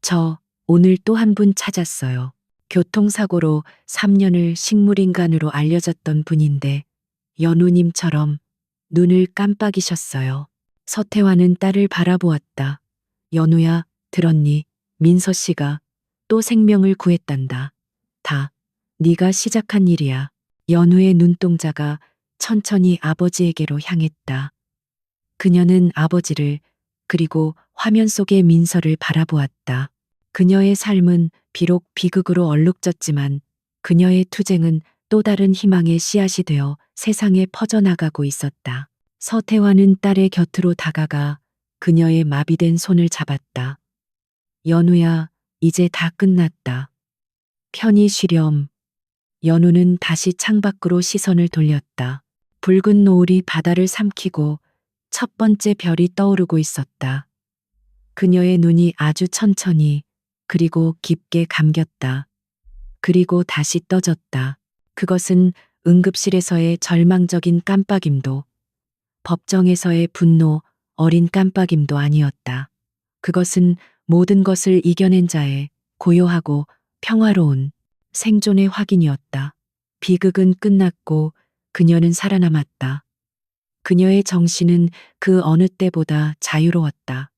A: 저 오늘 또 한 분 찾았어요. 교통사고로 3년을 식물인간으로 알려졌던 분인데 연우님처럼 눈을 깜빡이셨어요. 서태환은 딸을 바라보았다. 연우야, 들었니? 민서 씨가 또 생명을 구했단다. 다 네가 시작한 일이야. 연우의 눈동자가 천천히 아버지에게로 향했다. 그녀는 아버지를 그리고 화면 속의 민서를 바라보았다. 그녀의 삶은 비록 비극으로 얼룩졌지만 그녀의 투쟁은 또 다른 희망의 씨앗이 되어 세상에 퍼져나가고 있었다. 서태환은 딸의 곁으로 다가가 그녀의 마비된 손을 잡았다. 연우야, 이제 다 끝났다. 편히 쉬렴. 연우는 다시 창밖으로 시선을 돌렸다. 붉은 노을이 바다를 삼키고 첫 번째 별이 떠오르고 있었다. 그녀의 눈이 아주 천천히 그리고 깊게 감겼다. 그리고 다시 떠졌다. 그것은 응급실에서의 절망적인 깜빡임도 법정에서의 분노, 어린 깜빡임도 아니었다. 그것은 모든 것을 이겨낸 자의 고요하고 평화로운 생존의 확인이었다. 비극은 끝났고 그녀는 살아남았다. 그녀의 정신은 그 어느 때보다 자유로웠다.